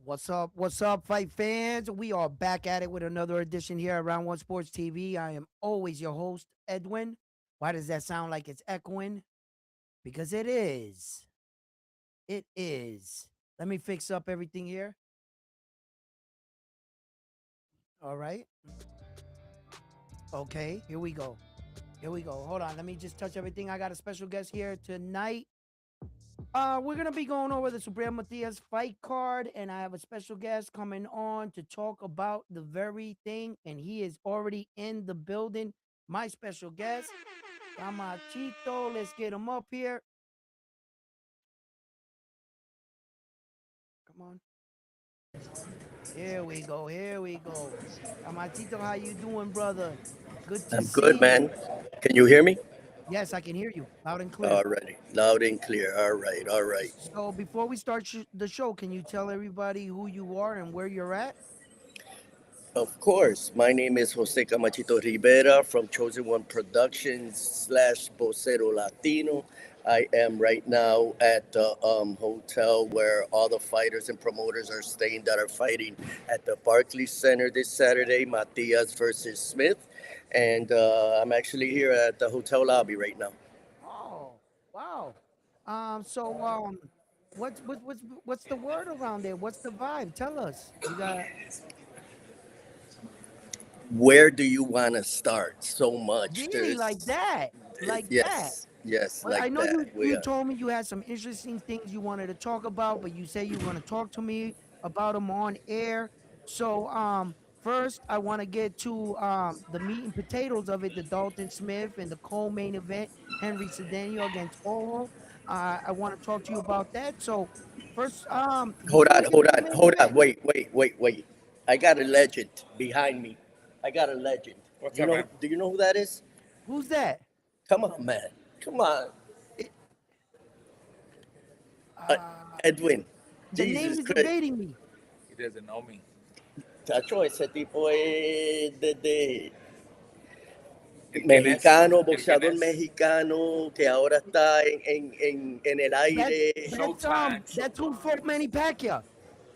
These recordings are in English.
What's up, fight fans? We are back at it with another edition here at Round One Sports TV. I am always your host, Edwin. Why does that sound like it's echoing? Because it is. It is. Let me fix up everything here. All right. Okay, here we go. Here we go. Hold on. Let me just touch everything. I got a special guest here tonight. We're gonna be going over the Supreme Matias fight card, and I have a special guest coming on to talk about the very thing, and he is already in the building. My special guest, Camachito. Let's get him up here. Come on. Here we go. Here we go. Camachito, how you doing, brother? Good to I'm good, see you. man. Can you hear me? Yes, I can hear you loud and clear. Alrighty, loud and clear. All right, all right. So before we start the show, can you tell everybody who you are and where you're at? Of course, my name is Jose Camachito Rivera from Chosen One Productions slash Vocero Latino. I am right now at the hotel where all the fighters and promoters are staying that are fighting at the Barclays Center this Saturday, Matias versus Smith. And I'm actually here at the hotel lobby right now. Oh, wow. So what's the word around there? What's the vibe? Tell us. You got Where do you want to start? So much. really like that, like that. Yes, yes, Well, I like know that. We you are. told me you had some interesting things you wanted to talk about, but you say you were going to talk to me about them on air. So first I want to get to the meat and potatoes of it, the Dalton Smith and the co-main event, Henry Cedeno against Oro. I want to talk to you about that. So first, Hold before we on, get hold to the on, main hold on. event, Wait. I got a legend behind me. I got a legend. What's You up, know? man? Do you know who that is? who's that? Come on, man. Come on, It, uh, uh, Edwin. the name Jesus is Christ. evading me. He doesn't know me. Chacho, ese tipo es de ¿Quién es? mexicano, ¿Quién boxeador es? mexicano que ahora está en el That aire. Showtime. that's who fought Manny Pacquiao.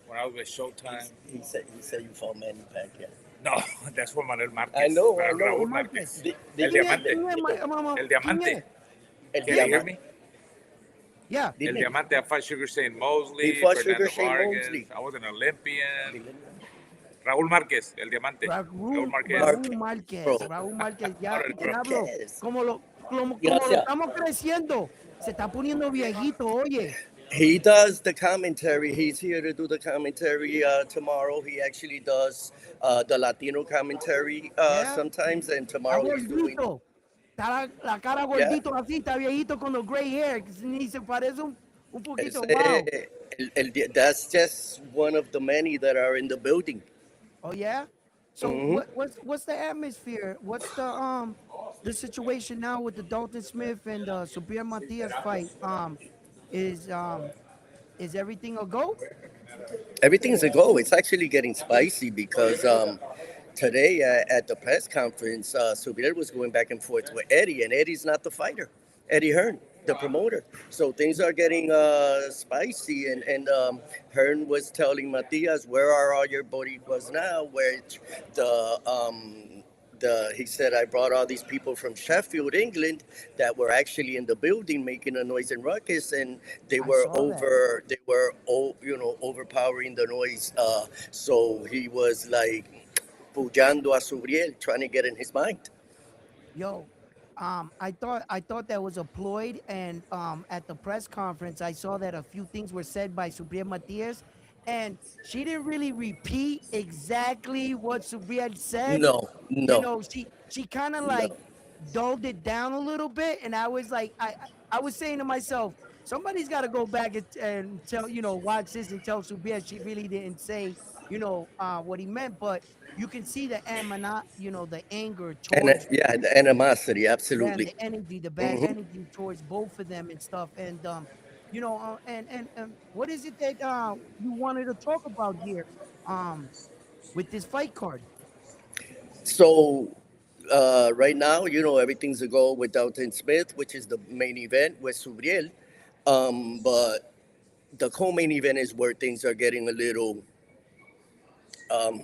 When I was with Showtime. He said you fought Manny Pacquiao. No, that's for Manuel I Márquez. know, I know. Raúl Márquez. Márquez. Did El you ¿Quién es? get Diamante. ¿Quién es? El ¿Quién Diamante. es? el Can you hear diamante? me? Yeah. El Dime. Diamante. I fought Sugar Shane He Mosley, fought Sugar Fernando Shane Vargas. Mosley. I was an Olympian. Raúl Márquez, el Diamante. Raúl Márquez. Bro, Raúl Márquez, ya, Órale, bro. diablo, Marquez. como lo Gracias. estamos creciendo, se está poniendo viejito, oye. He does the commentary. He's here to do the commentary tomorrow. He actually does the Latino commentary Yeah, sometimes, and está tomorrow he's doing. gordito, está la cara Yeah, gordito así, está viejito con los gray hair, ni se parece un poquito, wow. ese, that's just one of the many that are in the building. Oh yeah. So Hmm. what's the atmosphere? What's the situation now with the Dalton Smith and Subriel Matias fight? Is um is everything a go? Everything's a go. It's actually getting spicy because today at the press conference, Subiel was going back and forth with Eddie, and Eddie's not the fighter. Eddie Hearn, the promoter. So things are getting spicy, and Hearn was telling Matias, "Where are all your boricuas now?" Which the he said, "I brought all these people from Sheffield, England, that were actually in the building making a noise and ruckus, and I saw that. overpowering the noise." So he was like pujando a Subriel, trying to get in his mind. Yo, I thought that was a ploy, and at the press conference, I saw that a few things were said by Subriel Matias, and she didn't really repeat exactly what Subriel said. No, You no, know, she kind of no. like dulled it down a little bit, and I was like, I was saying to myself, somebody's got to go back and tell, watch this and tell Subriel she really didn't say, what he meant, but you can see the the anger And towards, yeah, the animosity, yeah, and absolutely. the energy, the bad Hmm. energy towards both of them and stuff. And and what is it that you wanted to talk about here, um, with this fight card? So right now, everything's a go with Dalton Smith, which is the main event with Subriel. But the co-main event is where things are getting a little Um,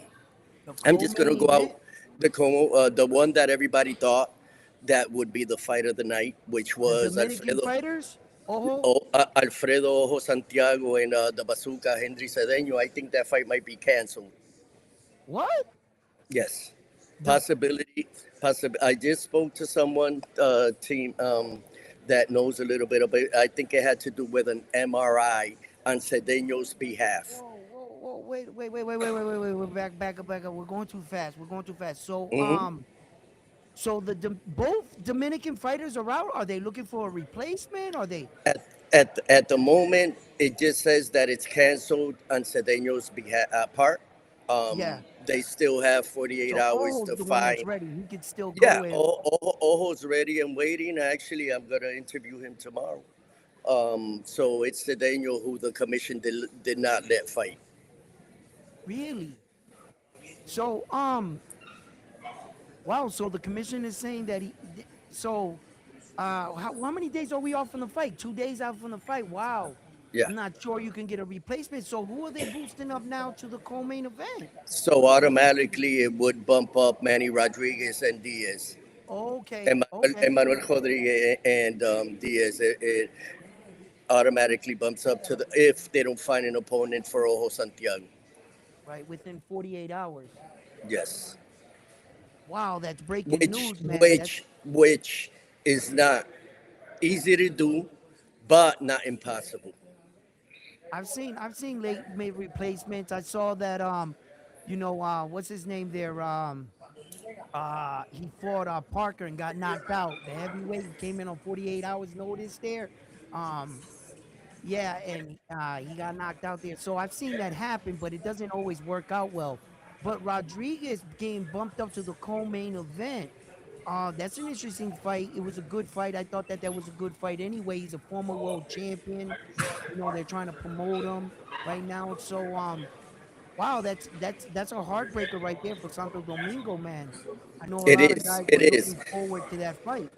The I'm just co-main gonna go out event, the one that everybody thought that would be the fight of the night, which the was Dominican fighters. Oh, Alfredo Ojo Santiago and the Bazooka Henry Cedeño. I think that fight might be canceled. what? Yes, The possibility. I just spoke to someone team that knows a little bit about it. I think it had to do with an MRI on Cedeño's behalf. whoa, wait, back up. We're going too fast. We're going too fast. So, Hmm. so both Dominican fighters are out. Are they looking for a replacement? Are they? At the moment, it just says that it's canceled on Cedeño's behalf part. Yeah. They still have 48 So hours Ojo's to the one that's find. ready. He could still Yeah, go in. Ojo's ready and waiting. Actually, I'm gonna interview him tomorrow. So it's Cedeño who the commission did not let fight. Really? So, wow. So the commission is saying that so, how many days are we off from the fight? 2 days out from the fight. Wow. Yeah. I'm not sure you can get a replacement. So who are they boosting up now to the co-main event? So automatically it would bump up Manny Rodriguez and Diaz. Okay, okay, Emmanuel Rodriguez and Diaz. It automatically bumps up to the if they don't find an opponent for Ojo Santiago. right within 48 hours. Yes. Wow, that's breaking Which news, man. That's which is not easy to do, but not impossible. I've seen late made replacements. I saw that what's his name there? He fought Parker and got knocked out. The heavyweight, he came in on 48 hours notice there. Um, yeah, and he got knocked out there. So I've seen that happen, but it doesn't always work out well. But Rodriguez getting bumped up to the co-main event. That's an interesting fight. It was a good fight. I thought that was a good fight anyway. He's a former world champion. They're trying to promote him right now. So wow, that's a heartbreaker right there for Santo Domingo, man. I know a It lot of is. guys were It is. looking forward to that fight.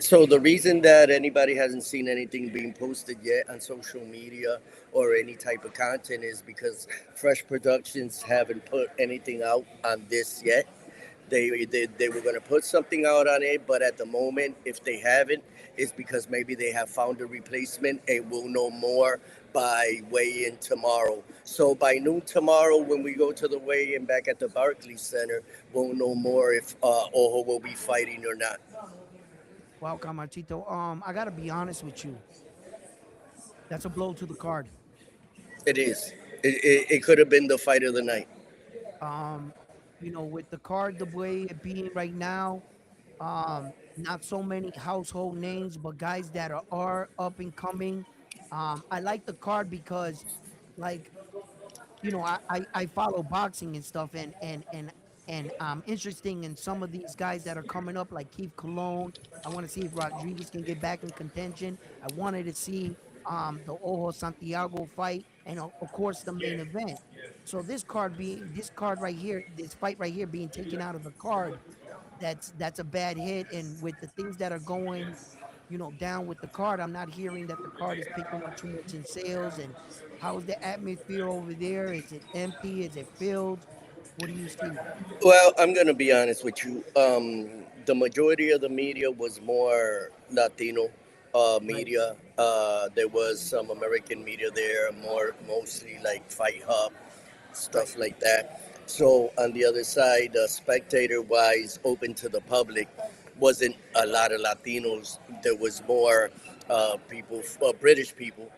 So the reason that anybody hasn't seen anything being posted yet on social media or any type of content is because Fresh Productions haven't put anything out on this yet. They were going to put something out on it, but at the moment, if they haven't, it's because maybe they have found a replacement and we'll know more by weigh-in tomorrow. So by noon tomorrow, when we go to the weigh-in back at the Barclays Center, we'll know more if Ojo will be fighting or not. Wow, Camachito. I gotta be honest with you. That's a blow to the card. It is. It could have been the fight of the night. Um, with the card the way it being right now, not so many household names, but guys that are up and coming. I like the card because, like, I follow boxing and stuff, and interesting in some of these guys that are coming up, like Keith Cologne. I want to see if Rodriguez can get back in contention. I wanted to see the Ojo Santiago fight, and of course the main event. So this card right here, this fight right here being taken out of the card, that's a bad hit. And with the things that are going, down with the card, I'm not hearing that the card is picking up too much in sales. And how's the atmosphere over there? Is it empty? Is it filled? What do you see? Well, I'm gonna be honest with you. The majority of the media was more Latino Right. media. There was some American media there, mostly like Fight Hub, Right. stuff like that. So on the other side, spectator wise, open to the public, wasn't a lot of Latinos. There was more people, British people,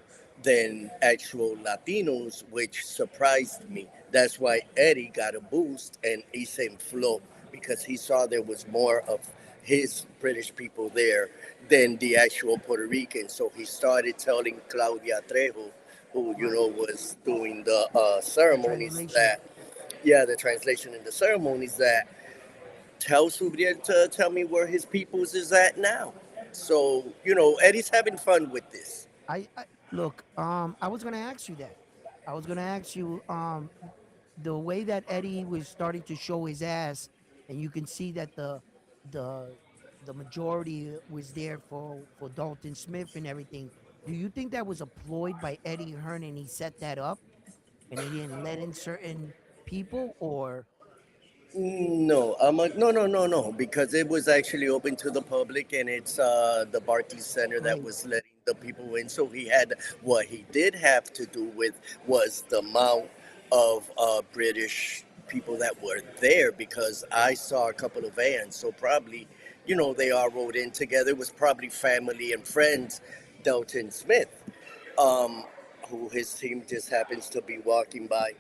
than actual Latinos, which surprised me. That's why Eddie got a boost and Issa Flo because he saw there was more of his British people there than the actual Puerto Ricans. So he started telling Claudia Trejo, who Right. was doing the The ceremonies, translation. that yeah, the translation in the ceremonies, that tell Subriel to tell me where his peoples is at now. So Eddie's having fun with this. I look. I was gonna ask you that. I was gonna ask you. The way that Eddie was starting to show his ass, and you can see that the the majority was there for Dalton Smith and everything. Do you think that was employed by Eddie Hearn and he set that up and he didn't let in certain people, or No, no, because it was actually open to the public, and it's the Barclays Center that great? was letting the people in. So he had what he did have to do with was the amount of British people that were there, because I saw a couple of vans. So probably, they all rode in together. It was probably family and friends. Delton Smith, um, who his team just happens to be walking by.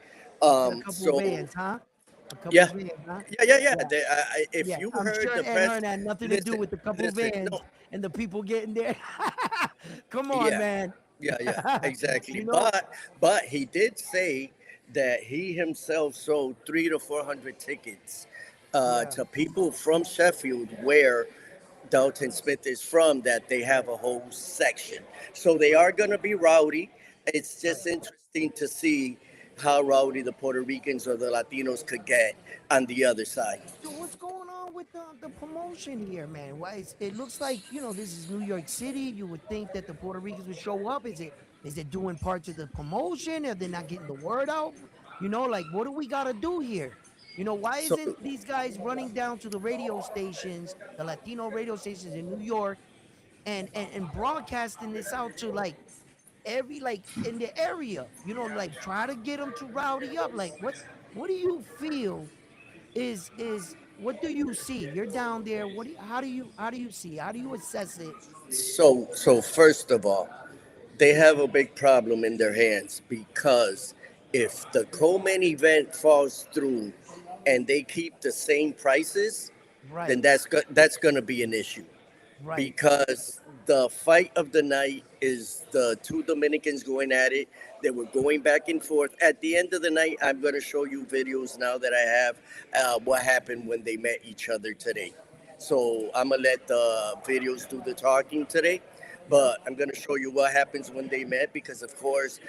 A couple So vans, huh? A couple yeah, vans, huh? yeah. Yeah, If yeah. you I'm heard sure the Ed press, Hearn had nothing to do listen, with the couple listen. vans No, and the people getting there. Come on, yeah, man. yeah, exactly. You know, But he did say that he himself sold 300 to 400 tickets yeah, to people from Sheffield, where Dalton Smith is from, that they have a whole section. So they right, are going to be rowdy. It's right. just interesting to see how rowdy the Puerto Ricans or the Latinos could get on the other side. So what's going on with the promotion here, man? Why it looks like this is New York City. You would think that the Puerto Ricans would show up. Is it doing parts of the promotion? Are they not getting the word out? Like what do we gotta do here? Why So isn't these guys running down to the radio stations, the Latino radio stations in New York, and broadcasting this out to like every like in the area? Like try to get them to rowdy up. Like what do you feel is what do you see? You're down there. How do you see? How do you assess it? so first of all, they have a big problem in their hands, because if the co-main event falls through and they keep the same prices, then Right, that's going to be an issue, right. because the fight of the night is the two Dominicans going at it. They were going back and forth. At the end of the night, I'm going to show you videos now that I have what happened when they met each other today. So I'm going to let the videos do the talking today. Yep. But I'm going to show you what happens when they met, because, of course,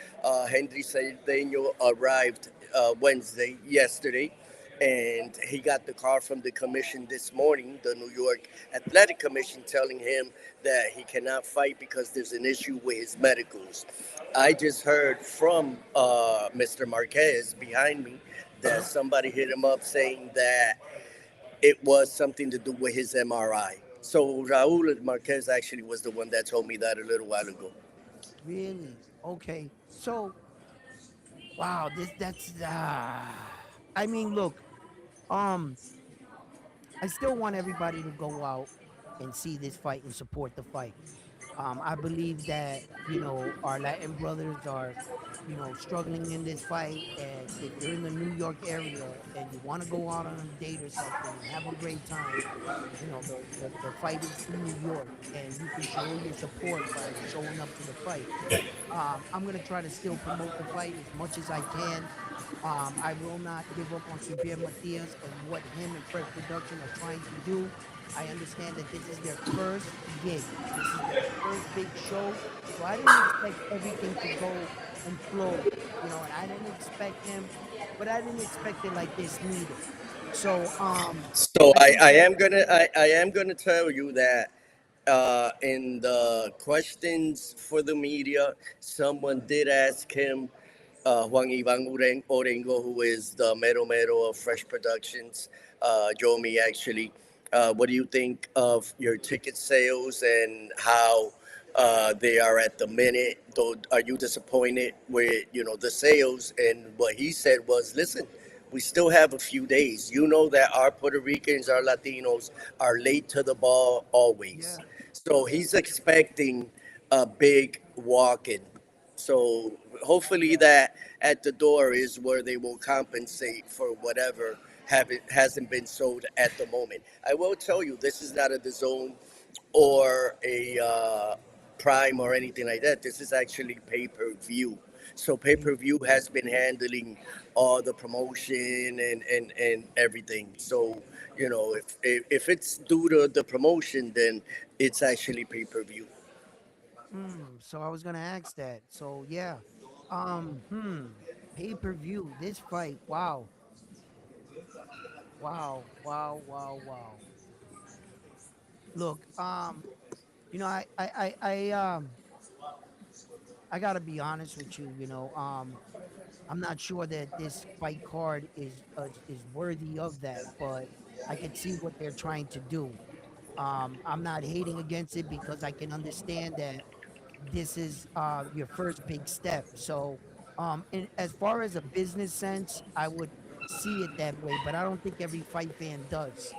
Henry Cedeño arrived yesterday, and he got the call from the commission this morning, the New York Athletic Commission, telling him that he cannot fight because there's an issue with his medicals. I just heard from Mr. Marquez behind me that Yep. somebody hit him up saying that it was something to do with his MRI. So Raul Marquez actually was the one that told me that a little while ago. Really? Okay. So, wow, that's I mean, look, um I still want everybody to go out and see this fight and support the fight. I believe that our Latin brothers are struggling in this fight, and if you're in the New York area and you want to go out on a date or something and have a great time, the fight is in New York, and you can show your support by showing up to the fight. I'm gonna try to still promote the fight as much as I can. I will not give up on Super Matias and what him and Fresh Production are trying to do. I understand that this is their first gig. This is their first big show. So I didn't expect everything to go and flow, and I didn't expect him, but I didn't expect it like this neither. So So I think that I am gonna tell you that in the questions for the media, someone did ask him, Juan Ivan Orengo, who is the mero mero of Fresh Productions, Yomi actually, what do you think of your ticket sales and how they are at the minute? Though, are you disappointed with the sales? And what he said was, listen, we still have a few days. You know that our Puerto Ricans, our Latinos, are late to the ball always. yeah. So he's expecting a big walk-in. So hopefully that at the door is where they will compensate for whatever hasn't been sold at the moment. I will tell you, this is not a the zone or a Prime or anything like that. This is actually pay per view. So pay per view has been handling all the promotion and everything. So if it's due to the promotion, then it's actually pay per view. So I was gonna ask that. So yeah. Pay-per-view. This fight. Wow. Wow. Wow. Wow. Wow. Look, I gotta be honest with you. I'm not sure that this fight card is worthy of that, but I could see what they're trying to do. I'm not hating against it because I can understand that this is your first big step. So, as far as a business sense, I would see it that way, but I don't think every fight fan does.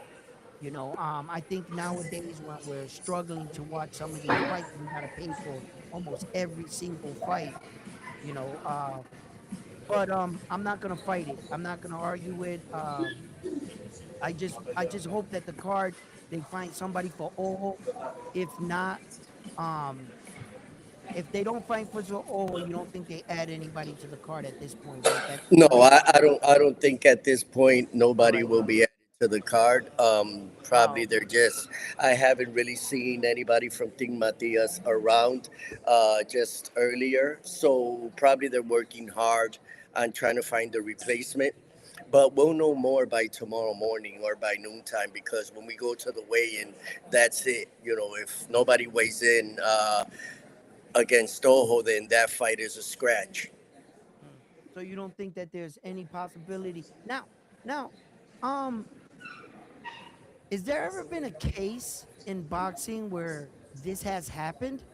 I think nowadays when we're struggling to watch some of these fights, we gotta pay for almost every single fight. You know, but I'm not gonna fight it. I'm not gonna argue it. I just hope that the card they find somebody for Ojo. If not, um, if they don't find for Ojo, you don't think they add anybody to the card at this point, right? That's No, pretty much I don't think at this point all nobody right. will be added to the card. Probably Oh, they're just. I haven't really seen anybody from Team Matias around just earlier, so probably they're working hard on trying to find a replacement. But we'll know more by tomorrow morning or by noontime because when we go to the weigh-in, that's it. If nobody weighs in against Toho, then that fight is a scratch. mm. So you don't think that there's any possibility now? Um, is there ever been a case in boxing where this has happened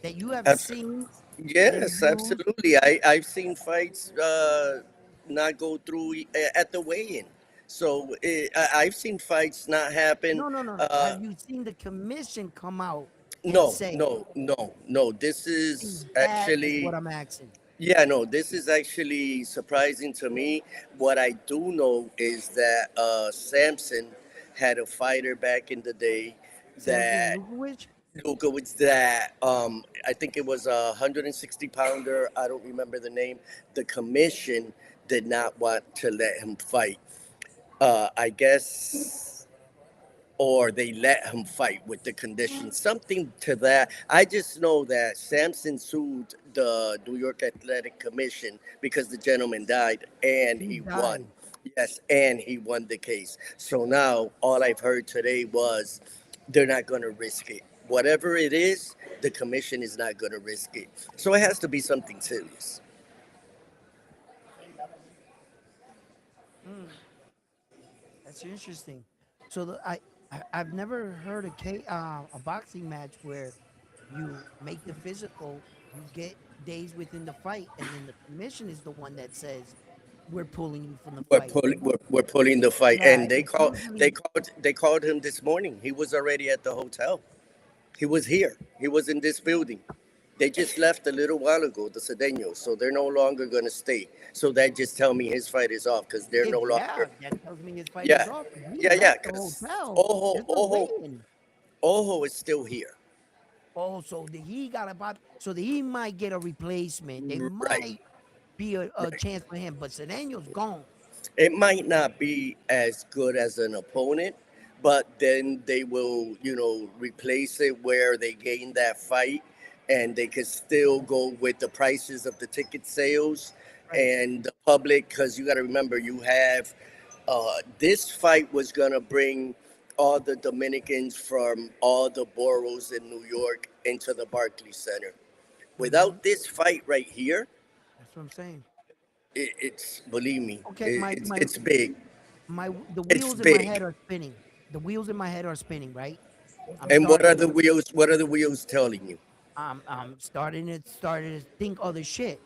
that you have seen been Yes, used? absolutely. I've seen fights not go through at the weigh-in. So I've seen fights not happen. No. Uh, Have you seen the commission come out and no, say, no, no, no. This see, is that is what actually, I'm asking? yeah, no. This is actually surprising to me. What I do know is that Samson had a fighter back in the day Samson that Lukowicz? Luka was that I think it was a 160 pounder. I don't remember the name. The commission did not want to let him fight. I guess, or they let him fight with the conditions, something to that. I just know that Samson sued the New York Athletic Commission because the gentleman died and He he won. died. Yes, and he won the case. So now all I've heard today was they're not going to risk it. Whatever it is, the commission is not going to risk it. So it has to be something serious. Mm, that's interesting. So I've never heard a boxing match where you make the physical, you get days within the fight, and then the commission is the one that says we're pulling you from the fight. We're pulling the fight, Yeah, and they it's called they usually called they called him this morning. He was already at the hotel. He was here. He was in this building. They just left a little while ago, the Cedeños, so they're no longer going to stay. So that just tell me his fight is off because they're if no yeah, longer. that tells me his fight is Yeah, off. If he yeah. left the Because hotel, Ojo, there's no Ojo, waiting. Ojo is still here. Oh, so that he got a body, so that he might get a replacement. They Right, might be a right. chance for him, but Cedeño's gone. It might not be as good as an opponent, but then they will, replace it where they gain that fight and they could still go with the prices of the ticket sales Right. and the public. Because you got to remember, you have this fight was going to bring all the Dominicans from all the boroughs in New York into the Barclays Center. Mm-hmm. Without this fight right here, That's what I'm saying. it's believe me, Okay, my my it's big. my the It's wheels in my head big. are spinning. The wheels in my head are spinning, right? I'm And what starting are to the wheels? What are the wheels telling you? I'm starting to think other shit.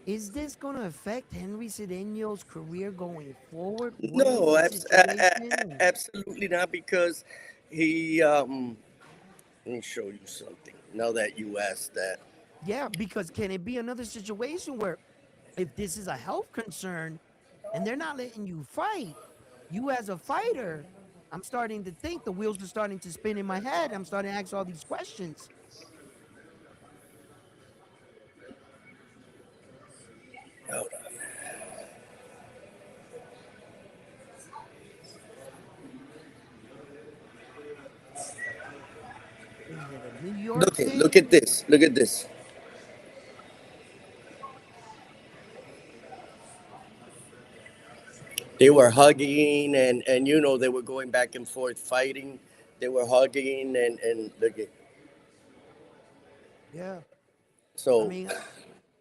Is this gonna affect Henry Cedeño's career going forward? What is No, the situation? absolutely not. Because he. Let me show you something. Now that you asked that. Yeah, because can it be another situation where if this is a health concern and they're not letting you fight, you as a fighter, I'm starting to think the wheels are starting to spin in my head. I'm starting to ask all these questions. Hold on. Is it a New York Look thing? at this. Look at this. They were hugging and they were going back and forth fighting. They were hugging and look at Yeah. I so mean,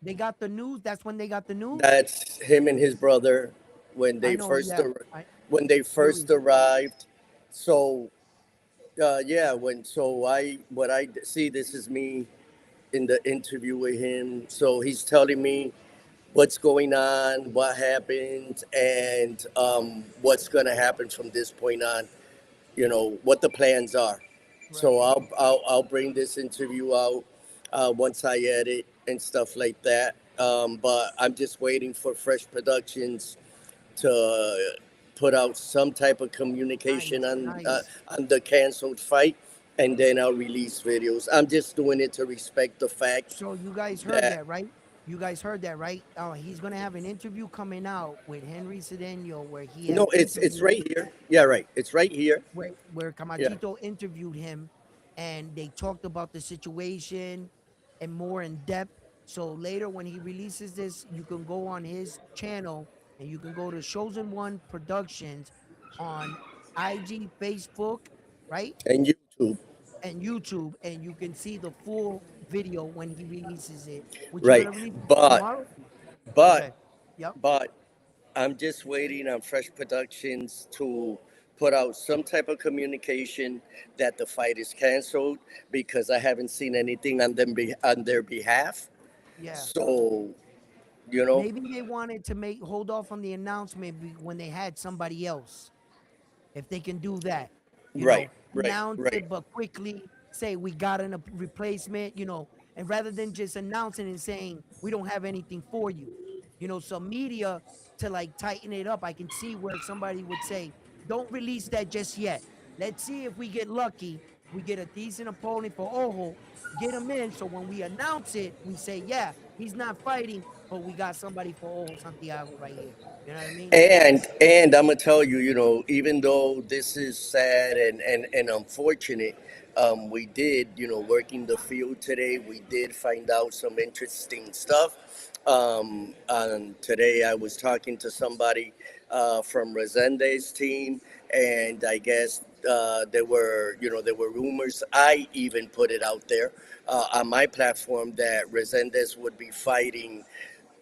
They got the news. That's when they got the news. That's him and his brother when I they know. first Yeah. when they Fury. first arrived. So yeah, when so I what I see, this is me in the interview with him. So he's telling me what's going on, what happened, and what's going to happen from this point on. What the plans are. So Right. I'll bring this interview out once I edit and stuff like that. But I'm just waiting for Fresh Productions to put out some type of communication Nice. Nice. on the canceled fight, and then I'll release videos. I'm just doing it to respect the fact So you guys heard that that, right? You guys heard that, right? He's gonna have an interview coming out with Henry Cedeno where he no, had it's interviewed right here. Yeah, right. It's right here. where Yeah. Camachito interviewed him, and they talked about the situation and more in depth. So later, when he releases this, you can go on his channel and you can go to Chosen One Productions on IG, Facebook, right, And YouTube. and YouTube, and you can see the full video when he releases it, which you're Right. gonna release But tomorrow. but Okay. Yep. but I'm just waiting on Fresh Productions to put out some type of communication that the fight is canceled, because I haven't seen anything on on their behalf. Yeah. So, you know, Maybe they wanted to make hold off on the announcement when they had somebody else. If they can do that, right, right, announce right. it, but quickly say we got a replacement, and rather than just announcing and saying we don't have anything for you, some media to like tighten it up. I can see where somebody would say, don't release that just yet. Let's see if we get lucky. We get a decent opponent for Ojo, get him in. So when we announce it, we say, yeah, he's not fighting, but we got somebody for Ojo Santiago right here. You know what I mean? And I'm gonna tell you, even though this is sad and unfortunate, we did, working the field today, we did find out some interesting stuff. And today I was talking to somebody from Resende's team, and I guess there were rumors. I even put it out there on my platform that Resendez would be fighting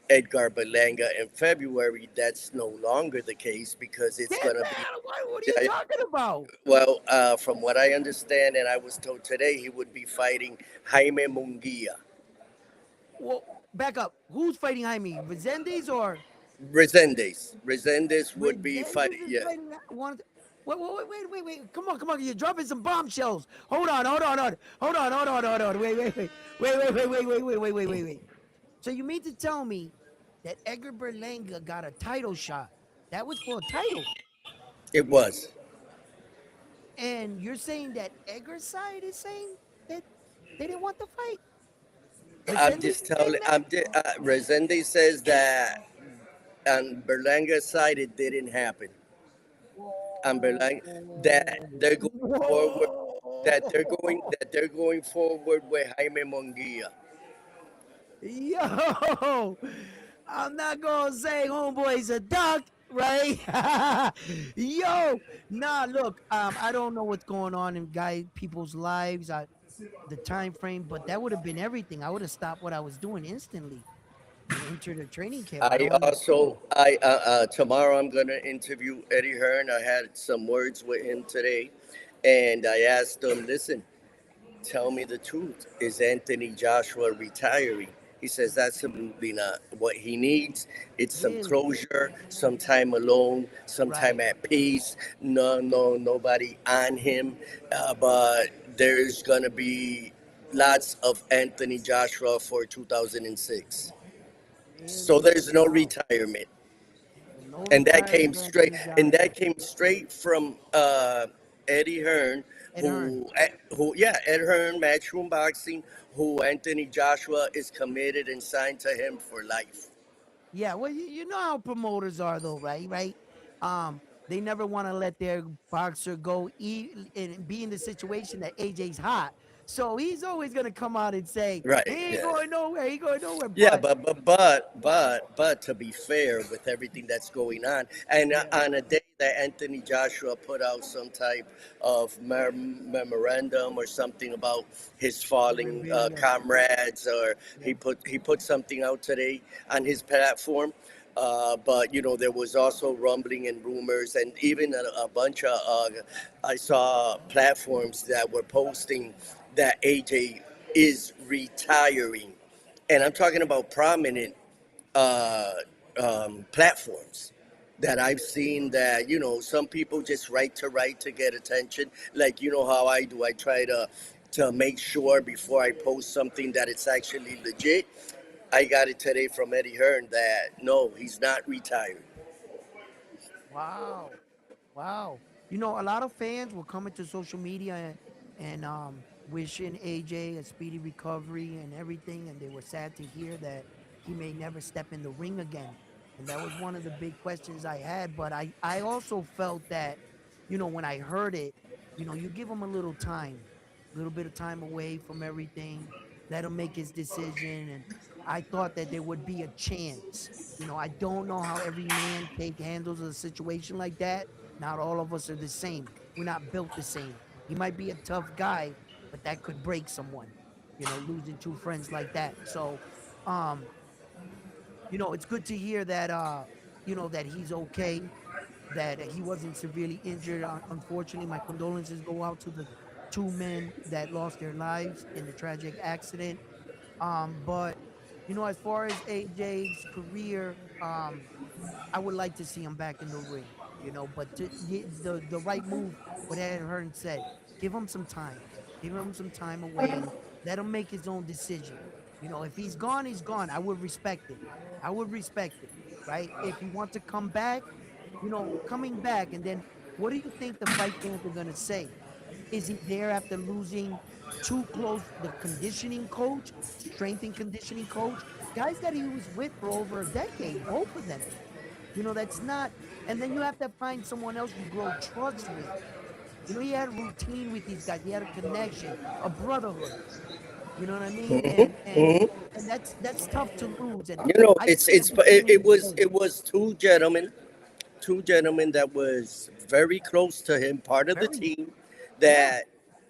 Edgar Berlanga in February. That's no longer the case, because it's Get going to be, that! What are you yeah, talking about? well, from what I understand, and I was told today, he would be fighting Jaime Munguia. Well, back up. Who's fighting Jaime? Resendes or Resendez would be fighting, Resendes is yeah. fighting one? Wait. Come on. You're dropping some bombshells. Hold on. Wait. So you mean to tell me that Edgar Berlanga got a title shot? That was for a title. It was. And you're saying that Edgar's side is saying that they didn't want the fight? I'm Resendes just is telling, saying that? Resendez says that on Berlanga's side, it didn't happen. On Berlanga, that they're going forward, Whoa. that they're going forward with Jaime Munguia. Yo, I'm not gonna say homeboy's a duck, right? Yo, nah, look, I don't know what's going on in people's lives, the time frame, but that would have been everything. I would have stopped what I was doing instantly and entered a training camp. I I don't understand. also, tomorrow I'm gonna interview Eddie Hearn. I had some words with him today, and I asked him, "Listen, tell me the truth. Is Anthony Joshua retiring?" He says absolutely not. What he needs, it's some Really? closure, some time alone, some time Right. at peace. No, nobody on him. But there's gonna be lots of Anthony Joshua for 2006. So Really? there's no Wow. retirement, So no and that retirement came for straight, Anthony and Joshua. that came straight from Eddie Hearn, Ed Hearn. Ed Hearn, Matchroom Boxing, who Anthony Joshua is committed and signed to him for life. Yeah, well, you know how promoters are, though, right? Right. They never want to let their boxer go and be in the situation that AJ's hot. So he's always gonna come out and say he Right. ain't Yeah. going nowhere. He going nowhere. Yeah, But but to be fair, with everything that's going on, and yeah, on a day that Anthony Joshua put out some type of memorandum or something about his falling memorabilia. comrades, or Yeah, he put something out today on his platform. But there was also rumbling and rumors, and even a bunch of I saw platforms that were posting that AJ is retiring, and I'm talking about prominent uh, platforms that I've seen. That some people just write to get attention. Like how I do. I try to make sure before I post something that it's actually legit. I got it today from Eddie Hearn that no, he's not retired. wow. Wow. A lot of fans were coming to social media and wishing AJ a speedy recovery and everything, and they were sad to hear that he may never step in the ring again. And that was one of the big questions I had. But I also felt that, when I heard it, you give him a little time, a little bit of time away from everything, let him make his decision. And I thought that there would be a chance. I don't know how every man handles a situation like that. Not all of us are the same. We're not built the same. He might be a tough guy, but that could break someone, losing two friends like that. So, um, it's good to hear that, that he's okay, that he wasn't severely injured. Unfortunately, my condolences go out to the two men that lost their lives in the tragic accident. But, as far as AJ's career, I would like to see him back in the ring, but the right move, what Ed Hearn said, give him some time. Give him some time away and let him make his own decision. If he's gone, he's gone. I would respect it. I would respect it, right? If he wants to come back, coming back. And then what do you think the fight fans are going to say? Is he there after losing too close the conditioning coach, strength and conditioning coach, guys that he was with for over a decade, both of them? That's not, and then you have to find someone else you grow trust with. He had a routine with these guys. He had a connection, a brotherhood. You know what I mean? And that's tough to lose. And I It's can't it's it, believe it it's was over. it was two gentlemen that was very close to him, part of the Very, team, yeah, that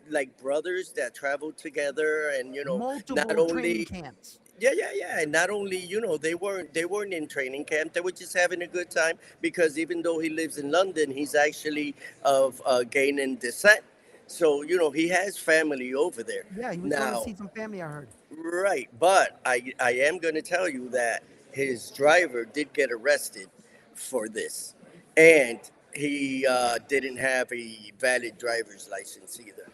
like brothers that traveled together, and not multiple training only camps. yeah, and not only they weren't in training camp, they were just having a good time, because even though he lives in London, he's actually of Ghanaian descent, so he has family over there Yeah, he was going to now. see some family. I heard. Right, but I am going to tell you that his driver did get arrested for this, and he didn't have a valid driver's license either.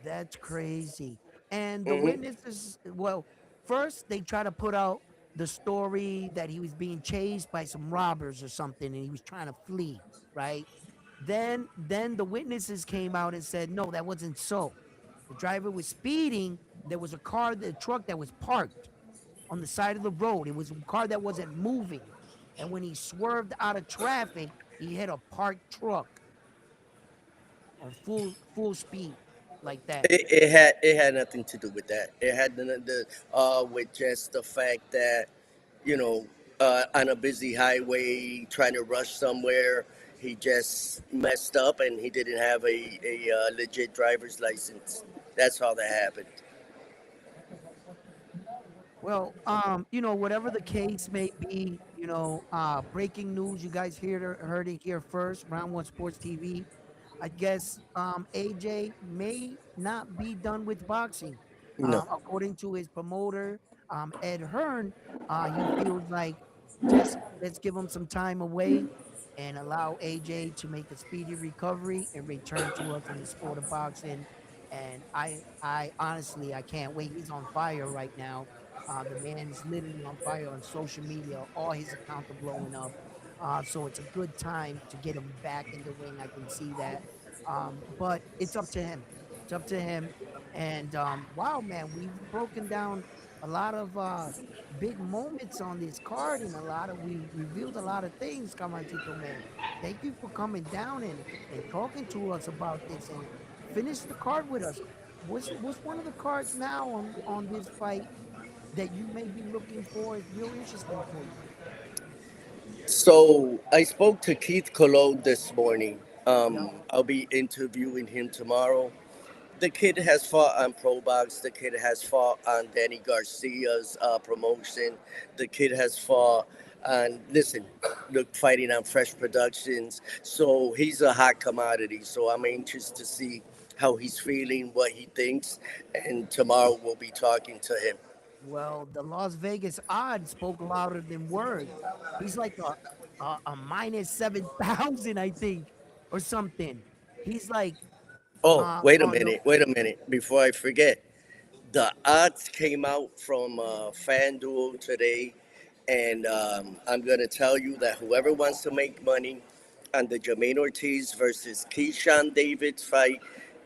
That's crazy. And the Hmm. witnesses, well, first they try to put out the story that he was being chased by some robbers or something and he was trying to flee, right? Then the witnesses came out and said, "No, that wasn't so. The driver was speeding. There was a car, the truck that was parked on the side of the road. It was a car that wasn't moving. And when he swerved out of traffic, he hit a parked truck on full speed like that." It had nothing to do with that. It had with just the fact that you know on a busy highway trying to rush somewhere, he just messed up and he didn't have a legit driver's license. That's how that happened. Well, whatever the case may be, breaking news, you guys heard it here first, Round One Sports TV. I guess AJ may not be done with boxing. No. According to his promoter, Ed Hearn, he feels like just let's give him some time away and allow AJ to make a speedy recovery and return to us in the sport of boxing. And I honestly, I can't wait. He's on fire right now. The man is literally on fire on social media. All his accounts are blowing up. So it's a good time to get him back in the ring. I can see that. But it's up to him. It's up to him. And wow, man, we've broken down a lot of big moments on this card, and we revealed a lot of things, Camancito man. Thank you for coming down and talking to us about this and finish the card with us. what's one of the cards now on this fight that you may be looking for is real interesting for you? So I spoke to Keith Cologne this morning. Yep. I'll be interviewing him tomorrow. The kid has fought on Pro Box. The kid has fought on Danny Garcia's promotion. The kid has fought on, listen, look, fighting on Fresh Productions. So he's a hot commodity. So I'm anxious to see how he's feeling, what he thinks. And tomorrow we'll be talking to him. Well, the Las Vegas odds spoke louder than words. He's like a minus 7,000, I think, or something. He's like Oh, wait a on the minute. Wait a minute. Before I forget, the odds came out from FanDuel today, and I'm going to tell you that whoever wants to make money on the Jermaine Ortiz versus Keyshawn Davis fight,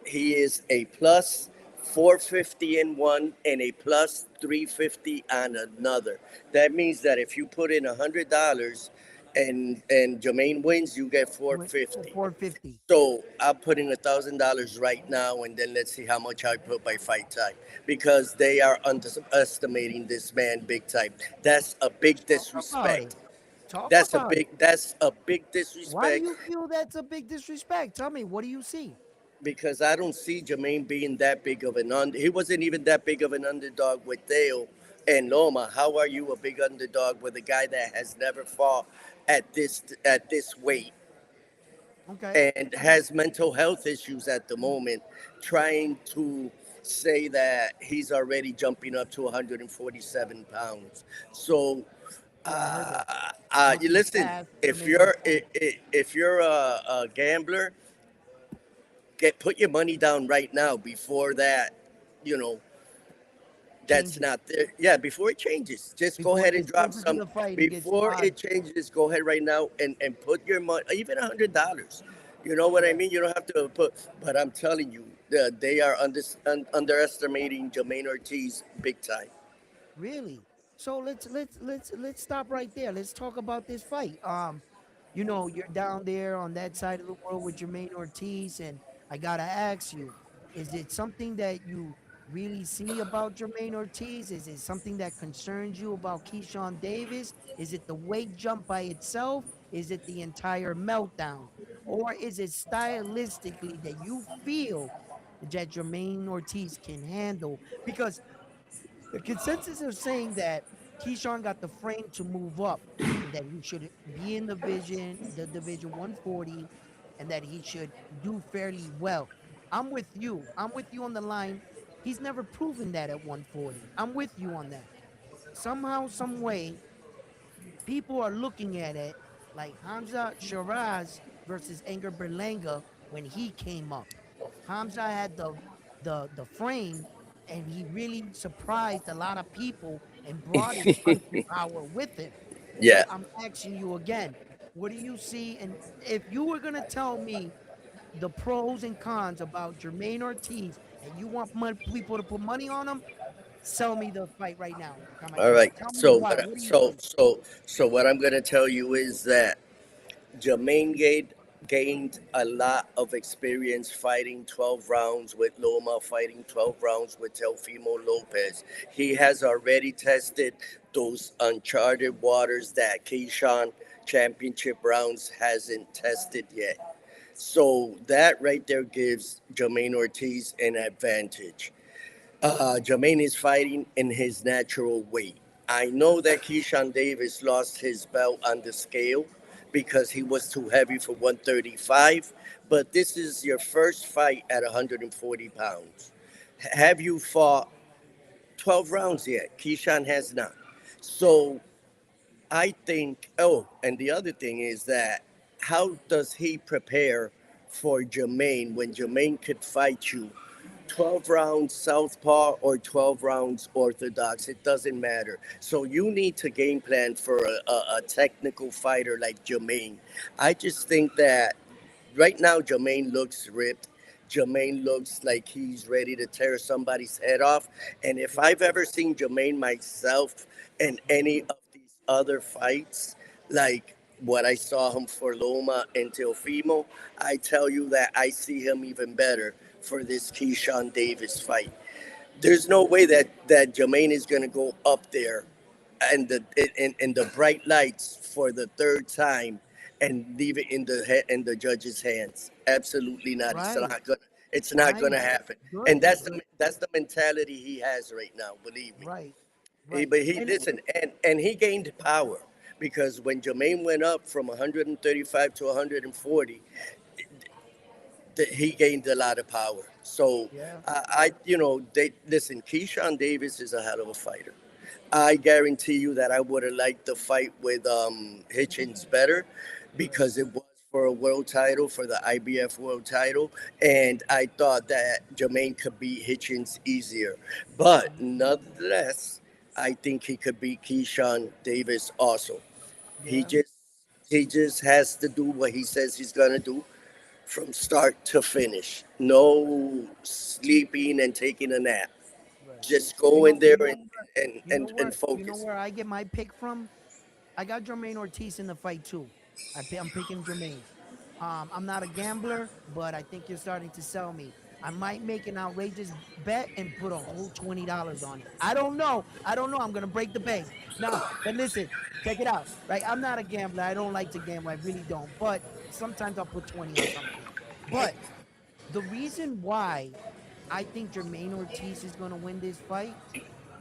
he is a plus 450 in one and a plus 350 on another. That means that if you put in $100 and Jermaine wins, you get 450. 450. So I'm putting $1,000 right now, and then let's see how much I put by fight time because they are underestimating this man big time. That's a big Talk about it. disrespect. Talk That's a about it. big. That's a big Why do disrespect you feel that's a big disrespect? Tell me, what do you see? because I don't see Jermaine being that big of an under. He wasn't even that big of an underdog with Theo and Loma. How are you a big underdog with a guy that has never fought at this weight? Okay. And has mental health issues at the moment, trying to say that he's already jumping up to 147 pounds. So, Yeah, I heard that. you Looking listen. fast, If Jermaine you're Ortiz. if you're a gambler, put your money down right now before that. You know that's Changes. not there. Yeah, before it changes, just go Before it ahead and gets drop closer to some. the fight, it gets Before odd. it changes, go ahead right now and put your money, even $100. You know what I Yeah. mean? You don't have to put, but I'm telling you, they are underestimating Jermaine Ortiz big time. Really? So let's stop right there. Let's talk about this fight. You're down there on that side of the world with Jermaine Ortiz, and I gotta ask you, is it something that you really see about Jermaine Ortiz? Is it something that concerns you about Keyshawn Davis? Is it the weight jump by itself? Is it the entire meltdown? Or is it stylistically that you feel that Jermaine Ortiz can handle? Because the consensus is saying that Keyshawn got the frame to move up and that he should be in the division 140, and that he should do fairly well. I'm with you. I'm with you on the line. He's never proven that at 140. I'm with you on that. Somehow, some way, people are looking at it like Hamza Shiraz versus Anger Berlanga when he came up. Hamza had the frame, and he really surprised a lot of people and brought his punching power with him. So Yeah. I'm asking you again, what do you see? And if you were gonna tell me the pros and cons about Jermaine Ortiz, and you want people to put money on him, sell me the fight right now, All Camachito. right. Tell me So why. what? What do you So see? so so what I'm gonna tell you is that Jermaine gained a lot of experience fighting 12 rounds with Loma, fighting 12 rounds with Teofimo Lopez. He has already tested those uncharted waters that Keyshawn championship rounds hasn't tested yet. So that right there gives Jermaine Ortiz an advantage. Jermaine is fighting in his natural weight. I know that Keyshawn Davis lost his belt on the scale because he was too heavy for 135, but this is your first fight at 140 pounds. Have you fought 12 rounds yet? Keyshawn has not. So I think, oh, and the other thing is that how does he prepare for Jermaine when Jermaine could fight you 12 rounds southpaw or 12 rounds orthodox? It doesn't matter. So you need to game plan for a technical fighter like Jermaine. I just think that right now Jermaine looks ripped. Jermaine looks like he's ready to tear somebody's head off. And if I've ever seen Jermaine myself in any of these other fights, like what I saw him for Loma and Teofimo, I tell you that I see him even better for this Keyshawn Davis fight. There's no way that Jermaine is going to go up there and in the bright lights for the third time and leave it in the judge's hands. Absolutely not. It's Right. not gonna. It's not gonna Nice. happen. Good. And that's Good. the mentality he has right now. Believe me. Right. Right. But he And listen, and he gained power because when Jermaine went up from 135 to 140, he gained a lot of power. So yeah. they listen. Keyshawn Davis is a hell of a fighter. I guarantee you that I would have liked the fight with Hitchens better Right. because it was for a world title, for the IBF world title, and I thought that Jermaine could beat Hitchens easier. But Mhm. nonetheless, I think he could beat Keyshawn Davis also. He Yeah. just he just has to do what he says he's gonna do from start to finish. No sleeping and taking a nap. Right. Just go in there and You know focus. where I get my pick from? I got Jermaine Ortiz in the fight too. I'm picking Jermaine. I'm not a gambler, but I think you're starting to sell me. I might make an outrageous bet and put a whole $20 on it. I don't know. I don't know. I'm gonna break the bank. No, but listen, check it out. Right? I'm not a gambler. I don't like to gamble. I really don't. But sometimes I'll put 20 on something. But the reason why I think Jermaine Ortiz is gonna win this fight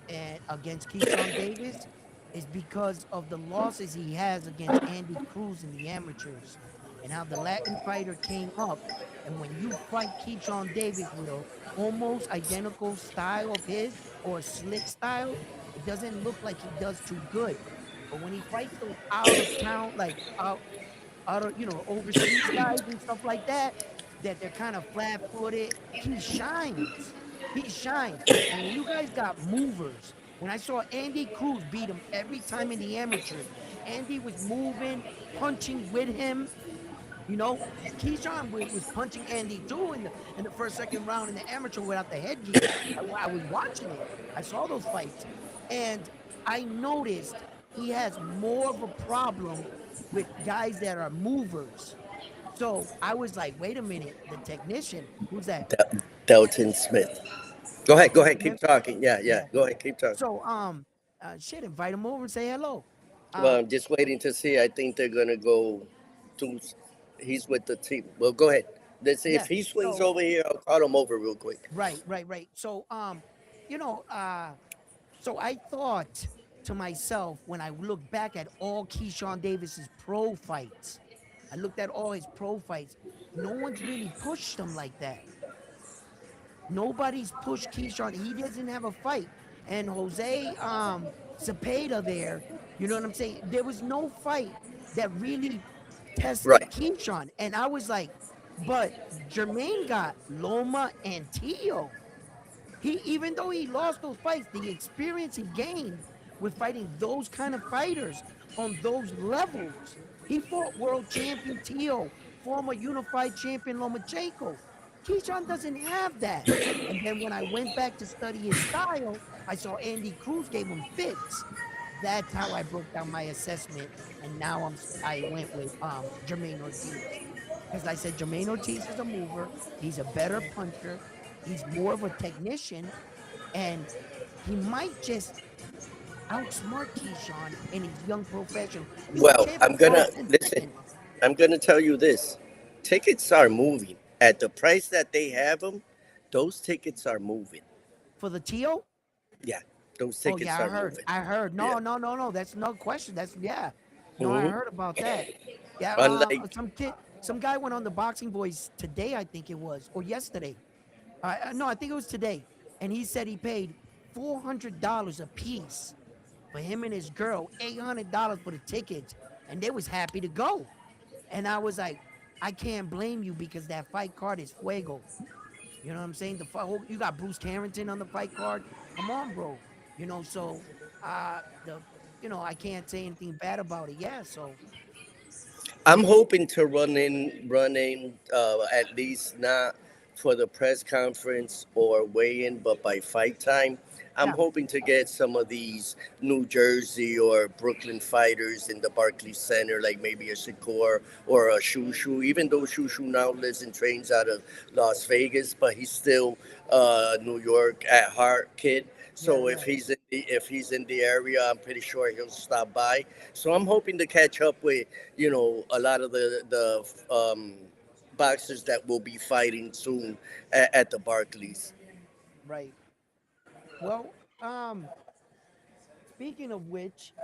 and against Keyshawn Davis is because of the losses he has against Andy Cruz in the amateurs and how the Latin fighter came up. And when you fight Keyshawn Davis with a almost identical style of his or a slick style, it doesn't look like he does too good. But when he fights those out of town, like out of overseas guys and stuff like that, that they're kind of flat footed. He shines. He shines. And when you guys got movers, when I saw Andy Cruz beat him every time in the amateurs, Andy was moving, punching with him. You know, Keyshawn was punching Andy too in the first, second round in the amateur without the headgear. I was watching it. I saw those fights, and I noticed he has more of a problem with guys that are movers. So I was like, wait a minute, the technician, who's that? Delton Smith. Go ahead. Go Delton ahead. Smith? Keep talking. Yeah. Yeah. Yeah. Go ahead. Keep talking. So shit, invite him over and say hello. Well, Uh, I'm just waiting to see. I think they're gonna go to. He's with the team. Well, go ahead. Let's see if yeah. he swings So over here. I'll call him over real quick. right. So you know, so I thought to myself when I look back at all Keyshawn Davis's pro fights, I looked at all his pro fights. No one's really pushed him like that. Nobody's pushed Keyshawn. He doesn't have a fight. And Jose Cepeda there, you know what I'm saying? There was no fight that really tested Right. Keyshawn. And I was like, but Jermaine got Loma and Tio. He even though he lost those fights, the experience he gained with fighting those kind of fighters on those levels. He fought world champion Tio, former unified champion Lomachenko. Keyshawn doesn't have that. And then when I went back to study his style, I saw Andy Cruz gave him fits. That's how I broke down my assessment, and now I went with Jermaine Ortiz because I said Jermaine Ortiz is a mover. He's a better puncher. He's more of a technician, and he might just outsmart Keyshawn in his young professional. He's a Well, kid I'm from gonna Charleston, listen. Texas. I'm gonna tell you this: tickets are moving at the price that they have them. Those tickets are moving. For the TO? Yeah, those Oh tickets yeah, I are heard. moving. I heard. Yeah. No. That's no question. That's yeah. No, I Hmm. heard about that. Yeah, Unlike some guy went on the Boxing Boys today, I think it was, or yesterday. No, I think it was today, and he said he paid $400 a piece for him and his girl, $800 for the tickets, and they was happy to go. And I was like, I can't blame you because that fight card is fuego. You know what I'm saying? You got Bruce Carrington on the fight card. Come on, bro. So the I can't say anything bad about it. Yeah, so I'm hoping to run in at least not for the press conference or weigh in, but by fight time. I'm Yeah, hoping to get some of these New Jersey or Brooklyn fighters in the Barclays Center, like maybe a Shakur or a Shushu. Even though Shushu now lives and trains out of Las Vegas, but he's still New York at heart kid. yeah, So yeah. if he's in the area, I'm pretty sure he'll stop by. So I'm hoping to catch up with a lot of the boxers that will be fighting soon at the Barclays. Right. Well, speaking of which,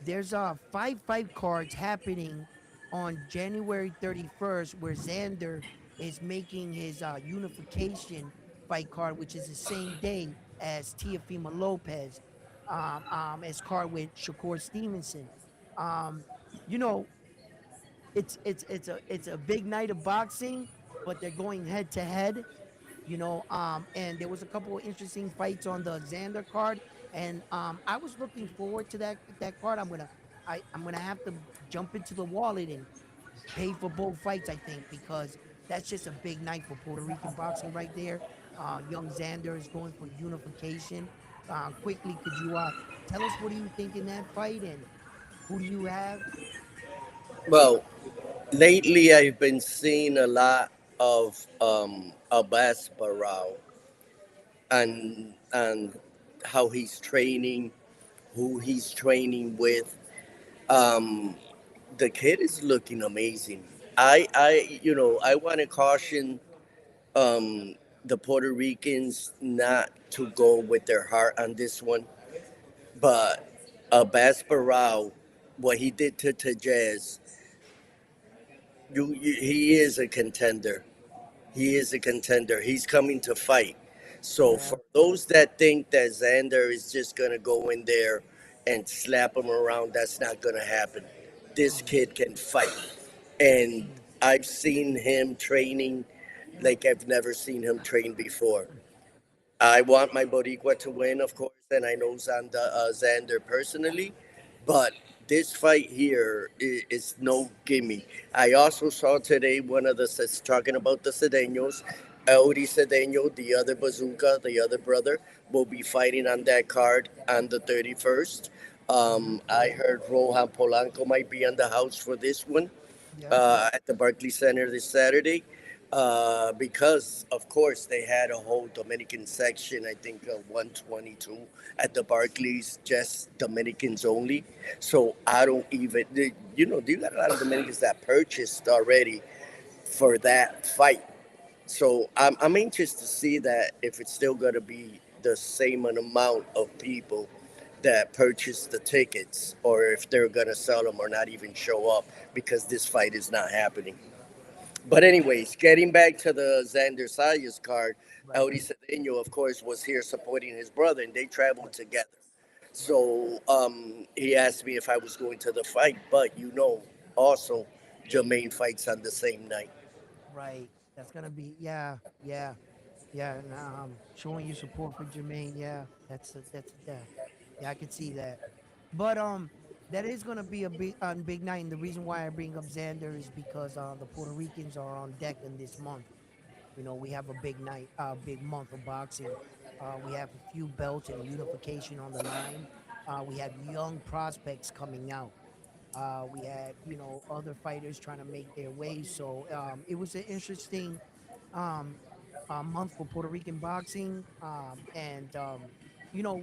there's five fight cards happening on January 31st where Xander is making his unification fight card, which is the same day as Teofimo Lopez, as card with Shakur Stevenson. Um, you know, it's a big night of boxing, but they're going head to head. And there was a couple of interesting fights on the Xander card, and I was looking forward to that card. I'm gonna have to jump into the wallet and pay for both fights, I think, because that's just a big night for Puerto Rican boxing right there. Young Xander is going for unification. Quickly, could you tell us what do you think in that fight, and who do you have? Well, lately I've been seeing a lot of Abass and how he's training, who he's training with. Um, the kid is looking amazing. I want to caution the Puerto Ricans not to go with their heart on this one, but Abass what he did to Tajez, he is a contender. He is a contender. He's coming to fight. So Yeah. for those that think that Xander is just gonna go in there and slap him around, that's not gonna happen. This Mhm, kid can fight, and mhm, I've seen him training like I've never seen him train before. I want my Boricua to win, of course, and I know Xander personally, but this fight here is no gimme. I also saw today one of the talking about the Cedeños. Audi Cedeño, the other bazooka, the other brother, will be fighting on that card on the 31st. mhm. I heard Rohan Polanco might be on the house for this one Yep. at the Barclays Center this Saturday because, of course, they had a whole Dominican section, I think 122 at the Barclays, just Dominicans only. So I don't even, you got a lot of Dominicans that purchased already for that fight. So I'm anxious to see that if it's still going to be the same amount of people that purchase the tickets or if they're going to sell them or not even show up because this fight is not happening. But anyways, getting back to the Xander Sayas card, Right. Audi Cedeno, of course, was here supporting his brother, and they traveled Right. together. Right. So he asked me if I was going to the fight, but also Jermaine fights on the same night. Right. That's gonna be, yeah, yeah, yeah. And showing your support for Jermaine, yeah, yeah, I could see that. But that is gonna be a big night, and the reason why I bring up Xander is because the Puerto Ricans are on deck in this month. We have a big night, big month of boxing. We have a few belts and a unification on the line. We have young prospects coming out. We had, other fighters trying to make their way. So it was an interesting um, month for Puerto Rican boxing. And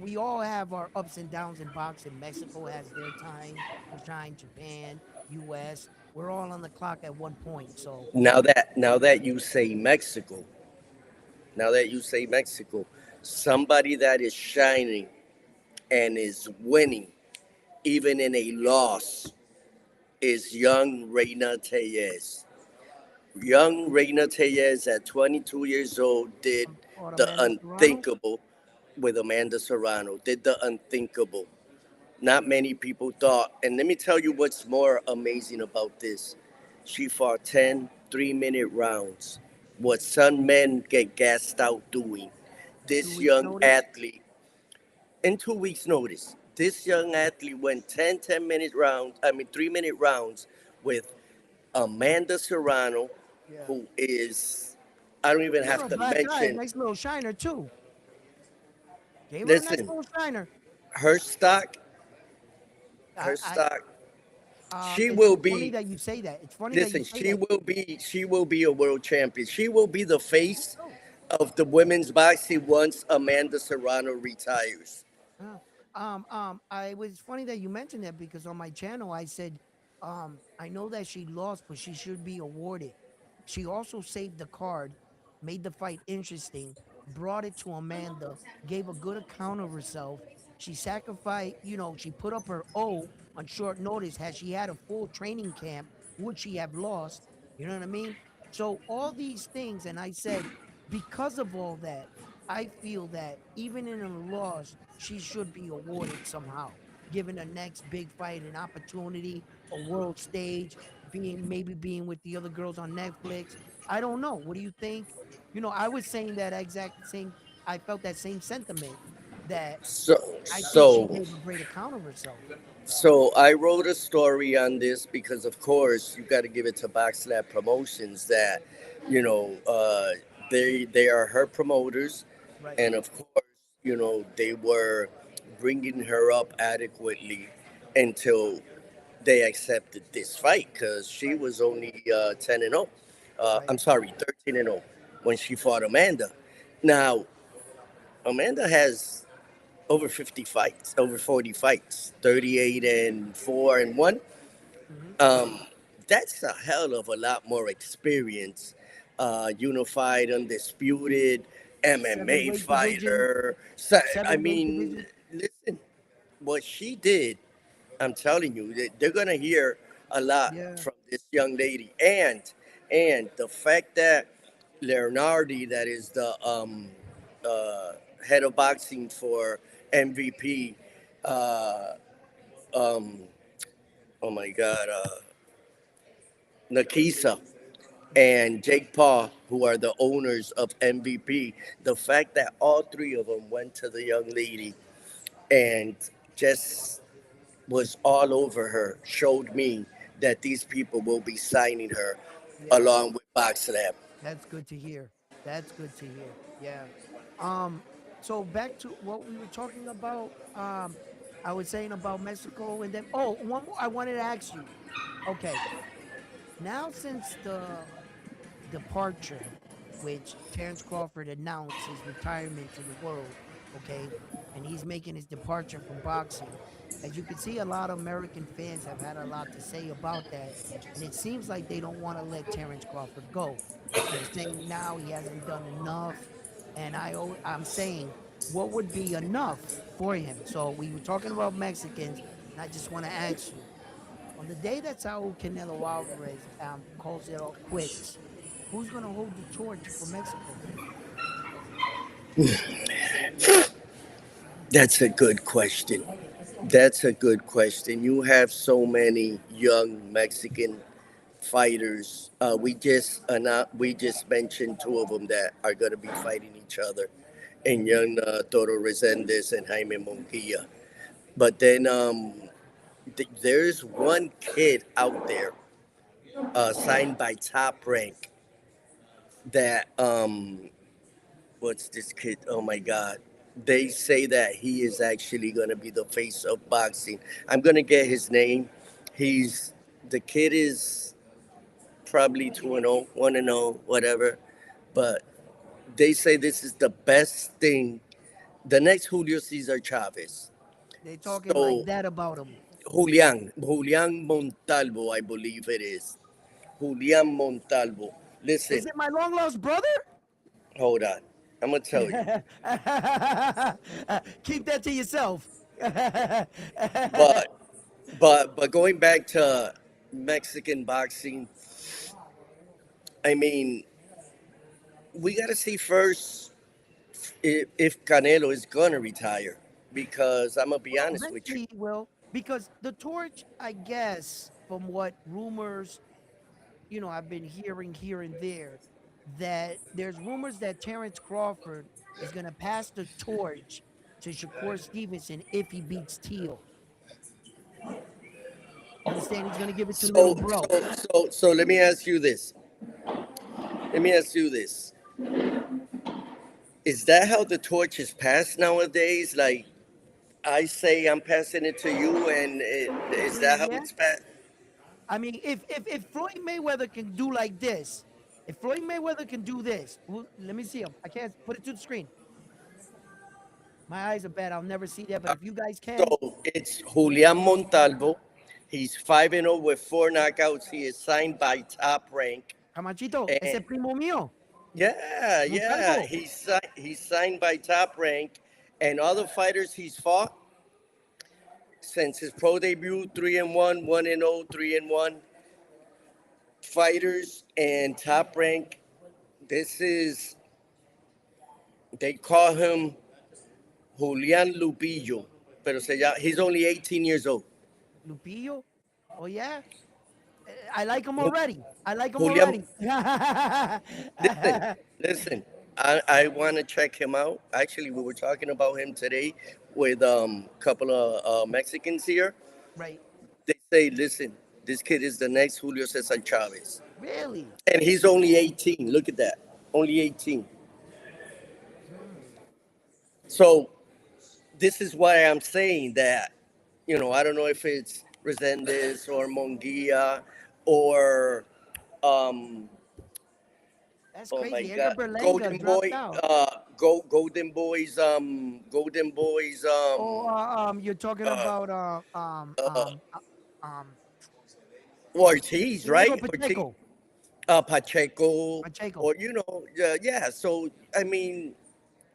we all have our ups and downs in boxing. Mexico has their time to shine, Japan, US. We're all on the clock at one point. So, Now that you say Mexico, somebody that is shining and is winning, even in a loss, is young Reina Tellez. Young Reina Tellez at 22 years old did or the Amanda Serrano. unthinkable with Amanda Serrano, did the unthinkable. Not many people thought. And let me tell you what's more amazing about this. She fought 10 3-minute rounds. What some men get gassed out doing. Two This weeks young notice. athlete, in 2 weeks' notice, this young athlete went 10 rounds, 3-minute rounds with Amanda Serrano, Yeah. who is I don't even Gave her have a to black eye, mention. nice little shiner too. Gave her a nice Listen, little shiner. her stock, I, her I stock. She it's will funny be. that you say that. It's funny that you Listen, say that. she will be a world champion. She will be the face Oh, of the women's boxing once Amanda Serrano retires. yeah. I was funny that you mentioned that because on my channel I said, I know that she lost, but she should be awarded. She also saved the card, made the fight interesting, brought it to Amanda, gave a good account of herself. She sacrificed, she put up her O on short notice. Had she had a full training camp, would she have lost? You know what I mean? So all these things, and I said, because of all that, I feel that even in a loss, she should be awarded somehow, given the next big fight, an opportunity, a world stage, being with the other girls on Netflix. I don't know. What do you think? I was saying that exact same. I felt that same sentiment that So I think she so gave a great account of herself. So I wrote a story on this because, of course, you got to give it to Boxlab Promotions that, you know, they are her promoters, Right. and of course, they were bringing her up adequately until they accepted this fight because she Right. was only 10-0. Right. I'm sorry, 13-0 when she fought Amanda. Now Amanda has over 50 fights, over 40 fights, 38 and 4 and 1. Hmm. Um, that's a hell of a lot more experience. Unified, undisputed Seven MMA weight division. fighter. So, I Seven weight mean, division. listen, what she did, I'm telling you, they're gonna hear a lot Yeah. from this young lady, and the fact that Leonardi, that is the uh, head of boxing for MVP, uh, um, oh my God, Nakisa and Jake Paul, who are the owners of MVP, the fact that all three of them went to the young lady and just was all over her showed me that these people will be signing her Yeah. along with BoxLab. That's good to hear. That's good to hear. Yeah. Um, so back to what we were talking about. I was saying about Mexico and then one more I wanted to ask you. Okay. Now since the departure, which Terrence Crawford announced his retirement to the world, okay, and he's making his departure from boxing. As you can see, a lot of American fans have had a lot to say about that, and it seems like they don't want to let Terrence Crawford go. They're saying now he hasn't done enough, and I'm saying what would be enough for him. So we were talking about Mexicans, and I just want to ask you on the day that Saul Canelo Alvarez calls it all quits, who's going to hold the torch for Mexico? That's a good question. That's a good question. You have so many young Mexican fighters. We just mentioned two of them that are going to be fighting each other, and Hmm. young Toro Resendez and Jaime Monquilla. But then there's one kid out there signed by Top Rank that what's this kid? Oh my God. They say that he is actually going to be the face of boxing. I'm going to get his name. He's the kid is probably 2-0, 1-0, whatever. But they say this is the best thing. The next Julio Cesar Chavez. They're talking like So that about him. Julian Montalvo, I believe it is. Julian Montalvo. Is Listen, it my long lost brother? hold on. I'm gonna tell you. Keep that to yourself. But but going back to Mexican boxing, I mean, we gotta see first if Canelo is gonna retire. Because I'm gonna be Well, honest with you. eventually he will, because the torch, I guess, from what rumors, I've been hearing here and there, that there's rumors that Terrence Crawford is going to pass the torch to Shakur Stevenson if he beats Teal. You understand? He's going to give it to little So bro. so so so let me ask you this. Let me ask you this. Is that how the torch is passed nowadays? Like I say, I'm passing it to you, and I is that mean, how yeah. it's passed? I mean, if Floyd Mayweather can do like this, if Floyd Mayweather can do this, let me see him. I can't put it to the screen. My eyes are bad. I'll never see that. But if you guys can, So it's Julian Montalvo. He's 5-0 with 4 knockouts. He is signed by Top Rank. Camachito, ese And primo mío, yeah, Montalvo. he's signed by Top Rank, and other fighters he's fought since his pro debut, 3-1, 1-0, 3-1 fighters and Top Rank. This is they call him Julian Lupillo, pero he's only 18 years old. Lupillo. Oh yeah, I like him Ju- already. I like him Julian, already. listen, listen. I want to check him out. Actually, we were talking about him today with a couple of Mexicans here. Right. They say, listen, this kid is the next Julio Cesar Chavez. Really? And he's only 18. Look at that. Only 18. Hmm. So this is why I'm saying that, I don't know if it's Resendez or Mongia or, um, That's oh my crazy. Edgar God, Berlanga Golden dropped Boy, out. Golden Boys, Oh, you're talking uh, about uh, um Ortiz, Diego right? Ortiz, Pacheco. Pacheco, Pacheco. or, yeah. So, I mean,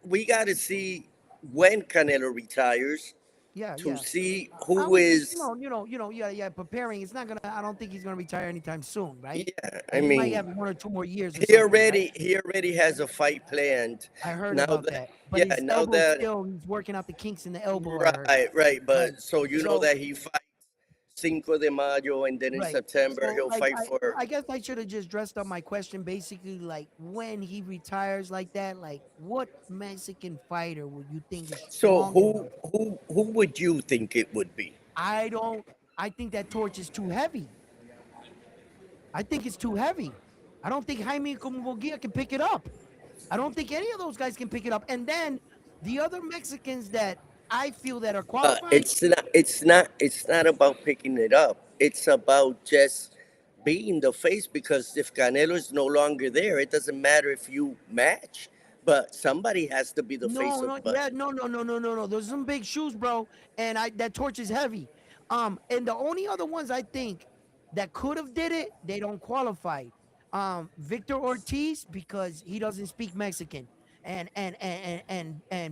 we got to see when Canelo retires Yeah, to yeah. see I who was just, is. yeah, preparing. It's not gonna. I don't think he's gonna retire anytime soon, right? Yeah, I He might mean, have 1 or 2 more years or he something, right? already he already has a fight planned. I heard Now about that that. But yeah, his now elbow that still, he's working out the kinks in the elbow. I heard. right. Right. But so you know So, that he fights Cinco de Mayo, and then in right. September So, he'll like, fight for. I guess I should have just dressed up my question basically like when he retires like that, like what Mexican fighter would you think is So strong who enough? who who would you think it would be? I don't. I think that torch is too heavy. I think it's too heavy. I don't think Jaime Comogia can pick it up. I don't think any of those guys can pick it up. And then the other Mexicans that I feel that are qualified, It's not about picking it up. It's about just being the face, because if Canelo is no longer there, it doesn't matter if you match, but somebody has to be the face no, of no, but. yeah, no. Those are some big shoes, bro. And that torch is heavy. And the only other ones I think that could have did it, they don't qualify. Victor Ortiz because he doesn't speak Mexican. And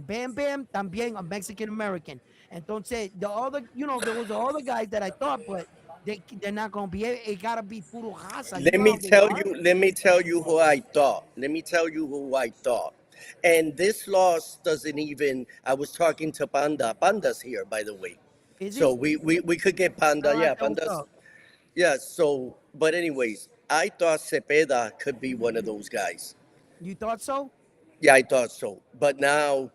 Bam Bam también a Mexican American. Entonces the other, there was the other guys that I thought, but they're not gonna be. It gotta be puro raza. You Let know me how they tell are. you, let me tell you who I thought. Let me tell you who I thought. And this loss doesn't even, I was talking to Panda. Panda's here, by the way. Is So he? we could get Panda. Yeah, What's Panda's. up? Yeah, so, but anyways, I thought Cepeda could be one of those guys. You thought so? Yeah, I thought so. But now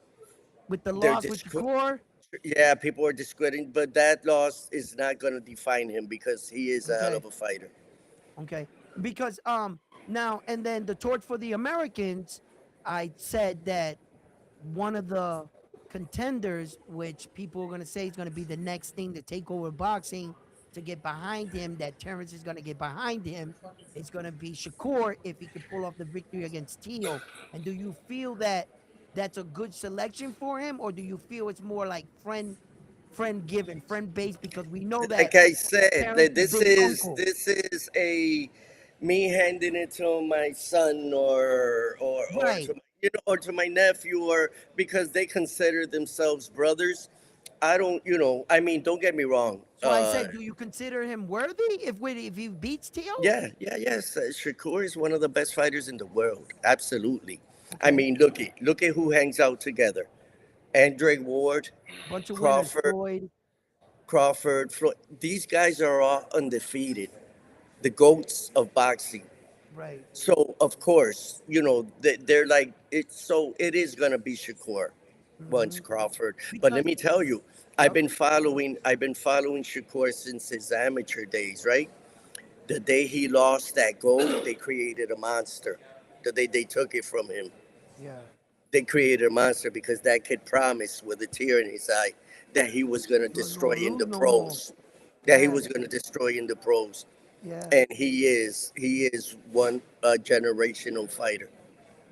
With the they're loss with discre- Shakur? yeah, people are discrediting, but that loss is not going to define him because he is a hell Okay. of a fighter. Okay. Because now and then the torch for the Americans, I said that one of the contenders, which people are gonna say is gonna be the next thing to take over boxing to get behind him, that Terrence is gonna get behind him, is gonna be Shakur if he can pull off the victory against Teo. And do you feel that that's a good selection for him, or do you feel it's more like friend given, friend based because we know that Like I said, Terrence that is this big is uncle. this is a me handing it to my son or Right. to or to my nephew, or because they consider themselves brothers. I don't, I mean, don't get me wrong. So I said, do you consider him worthy if he beats Teo? Yes. Shakur is one of the best fighters in the world. Absolutely. I Okay. mean, look at who hangs out together. Andre Ward, Bunch of winners. Crawford, Floyd. Floyd. These guys are all undefeated. The goats of boxing. Right. So of course, they're like it's. So it is gonna be Shakur once Hmm. Crawford. But Because let me tell you, I've yep. been following. I've been following Shakur since his amateur days. Right, the day he lost that gold, they created a monster. the day they took it from him. Yeah. They created a monster because that kid promised with a tear in his eye that he was going to You're destroy gonna in the lose no more. pros. That he Yeah. was going to destroy in the pros. Yeah. And he is one generational fighter.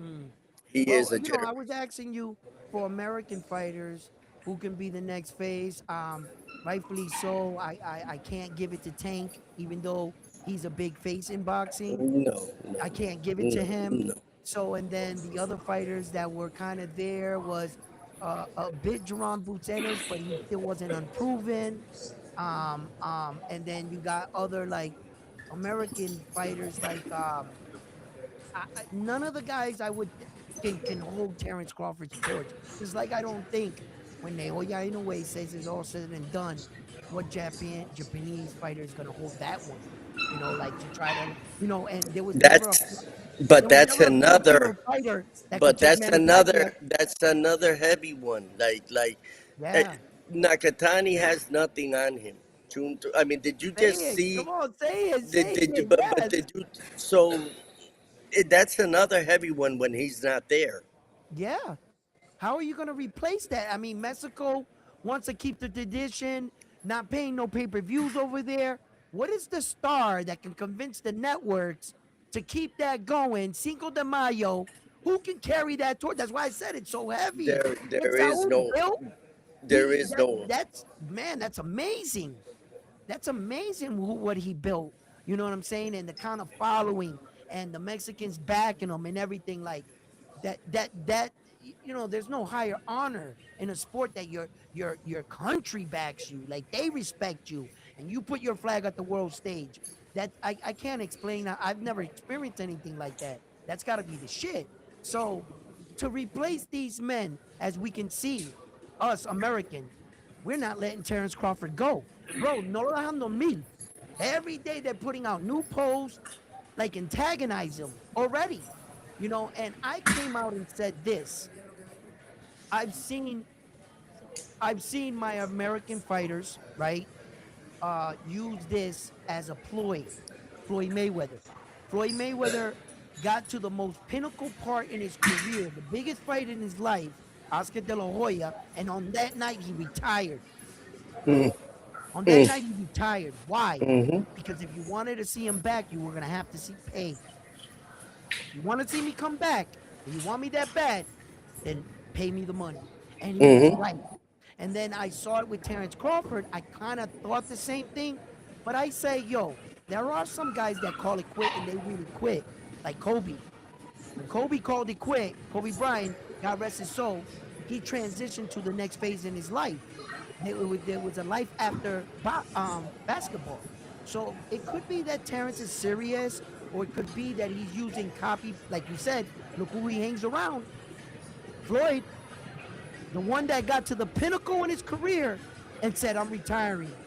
Mm. He Well, is a I was asking you for American fighters who can be the next phase. Rightfully so. I can't give it to Tank, even though he's a big face in boxing. no, I can't give it to no, him. no. So, and then the other fighters that were kind of there was a bit Jerron Boots Ennis, but he still wasn't unproven. And then you got other like American fighters like none of the guys I would can hold Terrence Crawford's torch. Just like I don't think when Naoya Inoue says it's all said and done, what Japanese fighter is gonna hold that one? Like to try to and there was never a That's but there was that's never a Filipino another fighter that could but take that's Manny Pacquiao. another heavy one. Eh, Yeah, Nakatani has nothing on him. I mean, did you say just it. see? Come on, say it, say Did you? it. But Yes. did you? So that's another heavy one when he's not there. Yeah. How are you going to replace that? I mean, Mexico wants to keep the tradition, not paying no pay-per-views over there. What is the star that can convince the networks to keep that going? Cinco de Mayo. Who can carry that torch? That's why I said it's so heavy. What There is Saul no. built, There is no. that's man, that's amazing. That's amazing what he built. You know what I'm saying? And the kind of following and the Mexicans backing him and everything like that there's no higher honor in a sport that your country backs you. Like they respect you and you put your flag at the world stage. That I can't explain. I've never experienced anything like that. That's got to be the shit. So to replace these men, as we can see, us Americans, we're not letting Terrence Crawford go. Bro, no lo dejando mil. Every day they're putting out new posts, like antagonize him already. And I came out and said this. I've seen my American fighters, right, use this as a ploy. Floyd Mayweather. Floyd Mayweather got to the most pinnacle part in his career, the biggest fight in his life, Oscar De La Hoya, and on that night he retired. Mm, On that mm, night he retired. Why? mm-hmm, Because if you wanted to see him back, you were gonna have to see pay. You want to see me come back, and you want me that bad, then pay me the money. And he was mm-hmm, right. And then I saw it with Terrence Crawford. I kind of thought the same thing, but I say, yo, there are some guys that call it quit and they really quit, like Kobe. When Kobe called it quit, Kobe Bryant, God rest his soul, he transitioned to the next phase in his life. There was a life after basketball. So it could be that Terrence is serious, or it could be that he's using copy, like you said, look who he hangs around. Floyd, the one that got to the pinnacle in his career and said, I'm retiring.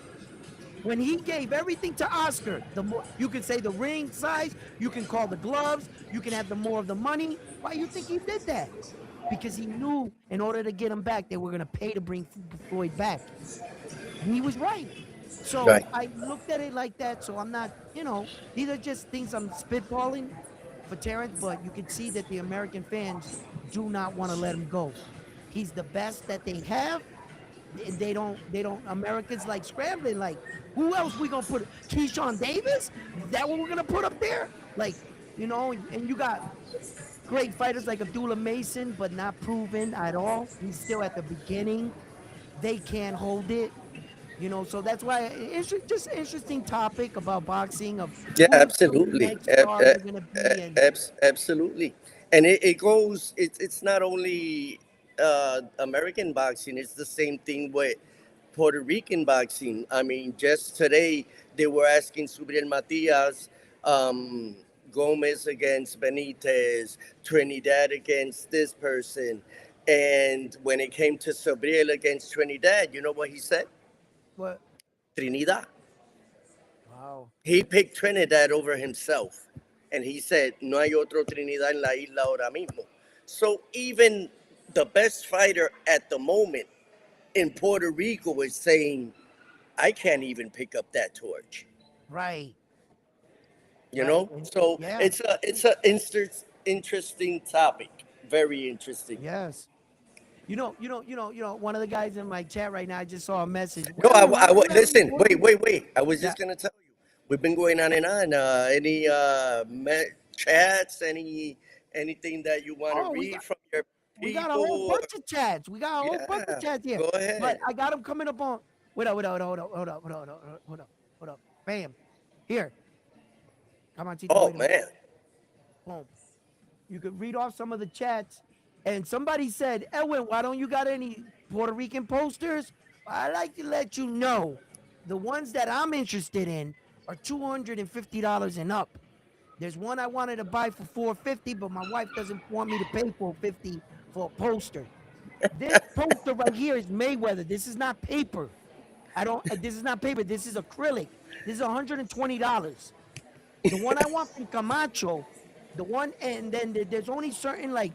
When he gave everything to Oscar, the more you can say the ring size, you can call the gloves, you can have the more of the money. Why you think he did that? Because he knew in order to get him back, they were going to pay to bring Floyd back. And he was right. So right. I looked at it like that. So I'm not, these are just things I'm spitballing for Terrence, but you can see that the American fans do not want to let him go. He's the best that they have. They don't Americans like scrambling, like, who else we gonna put? Keyshawn Davis? Is that what we're gonna put up there? Like, and you got great fighters like Abdullah Mason, but not proven at all. He's still at the beginning. They can't hold it. So that's why it's just an interesting topic about boxing of Yeah, who the absolutely. next stars are gonna be. And Absolutely. And it goes, it's not only American boxing, it's the same thing with Puerto Rican boxing. I mean, just today they were asking Subriel Matias, um, Gomez against Benitez, Trinidad against this person. And when it came to Subriel against Trinidad, you know what he said? what? Trinidad. Wow. He picked Trinidad over himself. And he said, no hay otro Trinidad en la isla ahora mismo. So even the best fighter at the moment in Puerto Rico is saying, I can't even pick up that torch. Right. You Right. know? And So yeah. it's a interesting topic. Very interesting. Yes. One of the guys in my chat right now, I just saw a message. No, Edwin, why don't you have any listen. Puerto Rican? Wait. I was Yeah. just gonna tell you. We've been going on and on. Any chats? Anything that you want to Oh, read from your we got a whole people? bunch of chats. We got a whole bunch of Yeah. chats here. Go But ahead. I got them coming up on. Wait up. Hold up. Bam. Here. Come on, Tito. Oh Wait a minute. man. Boom. You could read off some of the chats. And somebody said, Edwin, why don't you got any Puerto Rican posters? I like to let you know the ones that I'm interested in are $250 and up. There's one I wanted to buy for $450, but my wife doesn't want me to pay $450 for a poster. This poster right here is Mayweather. This is not paper. I don't. This is not paper. This is acrylic. This is $120. The one I want from Camacho, the one, and then there's only certain like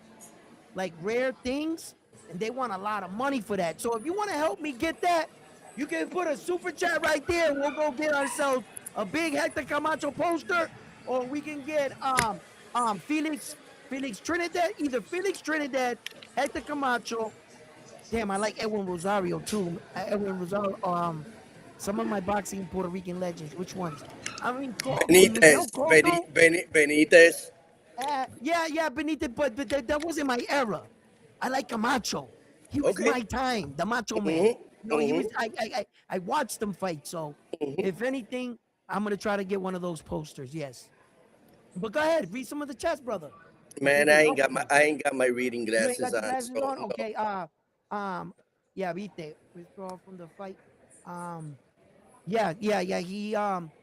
rare things, and they want a lot of money for that. So if you want to help me get that, you can put a super chat right there. And we'll go get ourselves a big Hector Camacho poster, or we can get Felix Trinidad, either Felix Trinidad, Hector Camacho. Damn, I like Edwin Rosario too. Edwin Rosario. Some of my boxing Puerto Rican legends. Which ones? I mean, Miguel Benitez. Cotto. Benitez. Yeah, Benitez, but that wasn't my era. I like Camacho. He was Okay. my time, the Macho Man. Mm-hmm. No, he was. Mm-hmm. I watched him fight. So, Mm-hmm. if anything, I'm gonna try to get one of those posters. Yes. But go ahead, read some of the chats, brother. Or Man, pick it up. I ain't got my reading You ain't glasses got your on, glasses so on? no. Okay. Um, yeah, viste. Withdraw from the fight. Um, yeah.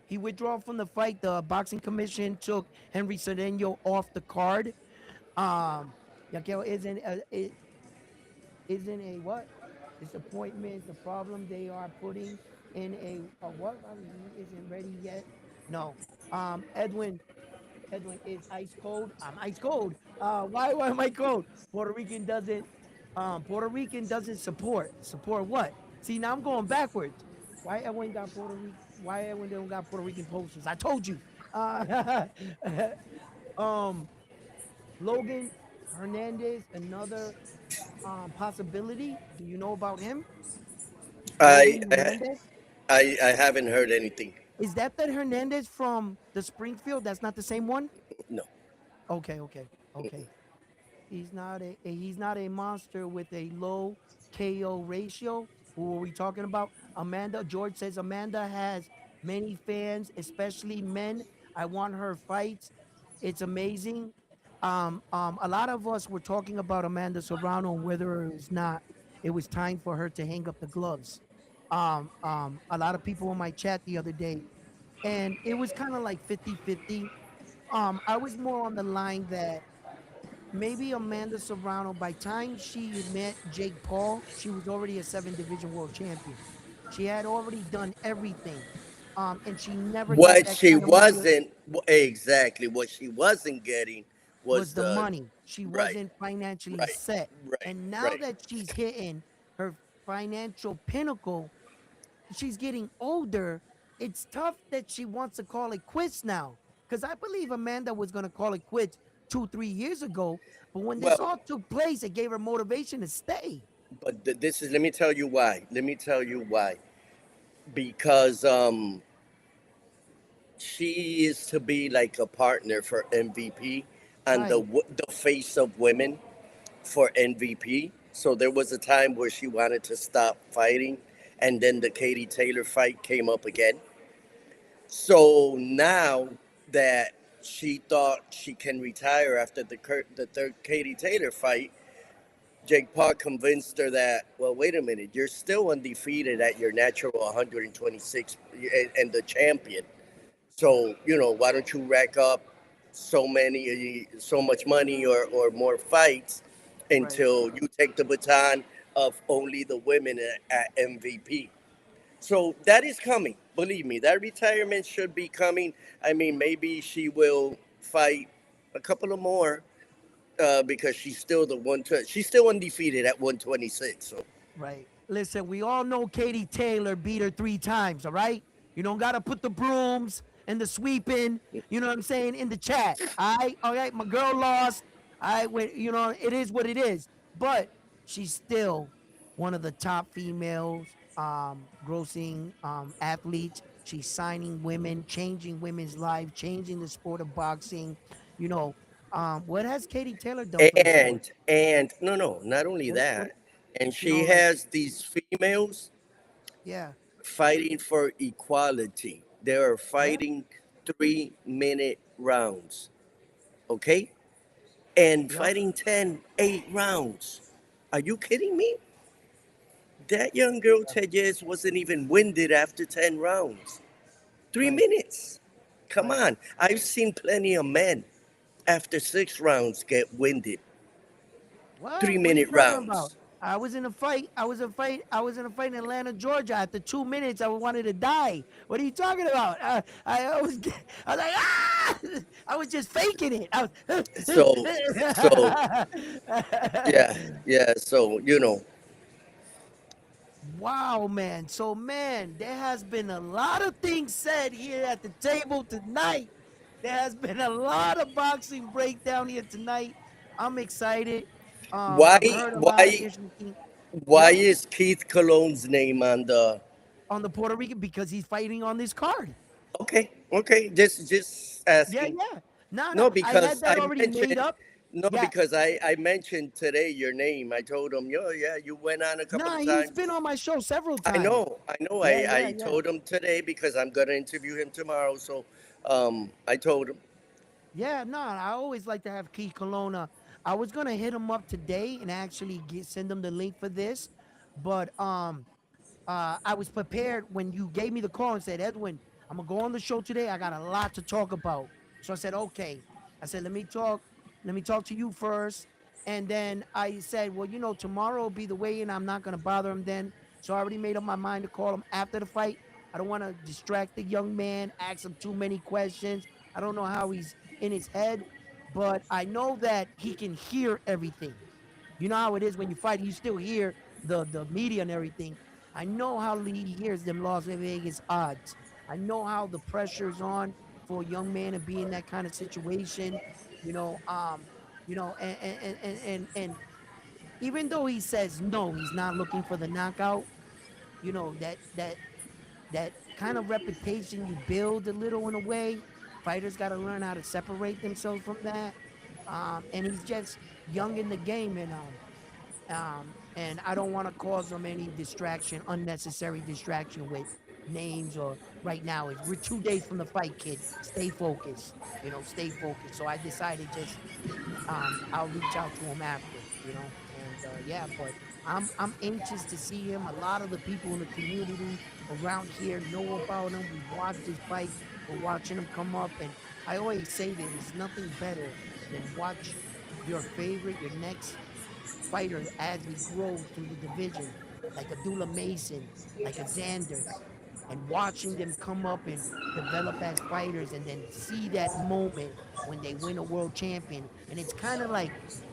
He withdrew from the fight. The boxing commission took Henry Cedeño off the card. Yaqueo isn't a what? Disappointment. The problem they are putting in a what? I mean, he isn't ready yet. No. Edwin is ice cold. I'm ice cold. Why am I cold? Puerto Rican doesn't support what? See, now I'm going backwards. Why Edwin got Puerto Rican? Why Edwin don't got Puerto Rican posters? I told you. Uh, um, Logan Hernandez, another possibility. Do you know about him? I Logan Hernandez. I haven't heard anything. Is that Hernandez from the Springfield? That's not the same one. No. Okay. He's not a monster with a low KO ratio. Who are we talking about? Amanda. George says Amanda has many fans, especially men. I want her fights. It's amazing. A lot of us were talking about Amanda Serrano and whether it was time for her to hang up the gloves. A lot of people in my chat the other day, and it was kind of like 50-50. I was more on the line that maybe Amanda Serrano, by time she met Jake Paul, she was already a 7 division world champion. She had already done everything. And she never got What that she kind of money. wasn't exactly what she wasn't getting Was was the the money. She right, wasn't financially right, set. right, And now right. that she's hitting her financial pinnacle, she's getting older. It's tough that she wants to call it quits now. Because I believe Amanda was going to call it quits 2, 3 years ago. But when this Well, all took place, it gave her motivation to stay. but this is, let me tell you why. Let me tell you why. Because she is to be like a partner for MVP and Right, the face of women for MVP. So there was a time where she wanted to stop fighting, and then the Katie Taylor fight came up again. So now that she thought she can retire after the third Katie Taylor fight, Jake Paul convinced her that, well, wait a minute, you're still undefeated at your natural 126 and the champion. So, why don't you rack up so much money or more fights right. until you take the baton of only the women at MVP? So that is coming. Believe me, that retirement should be coming. I mean, maybe she will fight a couple of more because she's still she's still undefeated at 126. So Right. Listen, we all know Katie Taylor beat her 3 times, all right? You don't got to put the brooms and the sweeping, you know what I'm saying, in the chat. All right, my girl lost. You know, it is what it is. But she's still one of the top females grossing athletes. She's signing women, changing women's lives, changing the sport of boxing. You know, what has Katie Taylor done for the sport? And no, not only What that, and you know, she like has these females yeah, fighting for equality. They are yeah, fighting 3-minute rounds, okay? And yep, fighting 8 rounds. Are you kidding me? That young girl, Tejes, wasn't even winded after 10 rounds. Three right, minutes. Come right. on. I've seen plenty of men after 6 rounds get winded. three What are you minute talking about? rounds. I was in a fight. I was in a fight in Atlanta, Georgia. After 2 minutes, I wanted to die. What are you talking about? I was like, ah! I was just faking it. So, so yeah, I was. yeah. So, Wow, man. So, man, there has been a lot of things said here at the table tonight. There has been a lot of boxing breakdown here tonight. I'm excited. why, I've heard a lot of why, interesting. why Yep, is Keith Cologne's name on the? on the Puerto Rican because he's fighting on this card. Okay, okay. Just Yeah, asking. yeah. No, no. No, I had because that already made up. Yeah. I mentioned today your name. I told him, yo, yeah, you went on a couple Nah, of he's times. been on my show several I times. know, I know. Yeah, yeah, I yeah. told him today because I'm gonna interview him tomorrow. So, I told him. Yeah, no, I always like to have Keith Colonna. I was gonna hit him up today and actually send him the link for this, but I was prepared when you gave me the call and said, Edwin, I'm gonna go on the show today. I got a lot to talk about. So I said, okay. I said, let me talk to you first. And then I said, well, you know, tomorrow will be the weigh-in. I'm not gonna bother him then. So I already made up my mind to call him after the fight. I don't want to distract the young man, ask him too many questions. I don't know how he's in his head, but I know that he can hear everything. You know how it is when you fight, you still hear the media and everything. I know how he hears them Las Vegas odds. I know how the pressure's on for a young man to be in that kind of situation. You know, and even though he says no, he's not looking for the knockout. You know that kind of reputation you build a little in a way. Fighters got to learn how to separate themselves from that. And he's just young in the game, and I don't want to cause them any distraction, unnecessary distraction with names or right now. We're 2 days from the fight, kid. Stay focused. You know, stay focused. So I decided just I'll reach out to him after, and yeah, but I'm anxious to see him. A lot of the people in the community around here know about him. We've watched his fights. We're watching him come up, and I always say there's nothing better than watch your next fighter as he grows through the division, like a Dula Mason, like a Xander, and watching them come up and develop as fighters and then see that moment when they win a world champion. And it's kind of like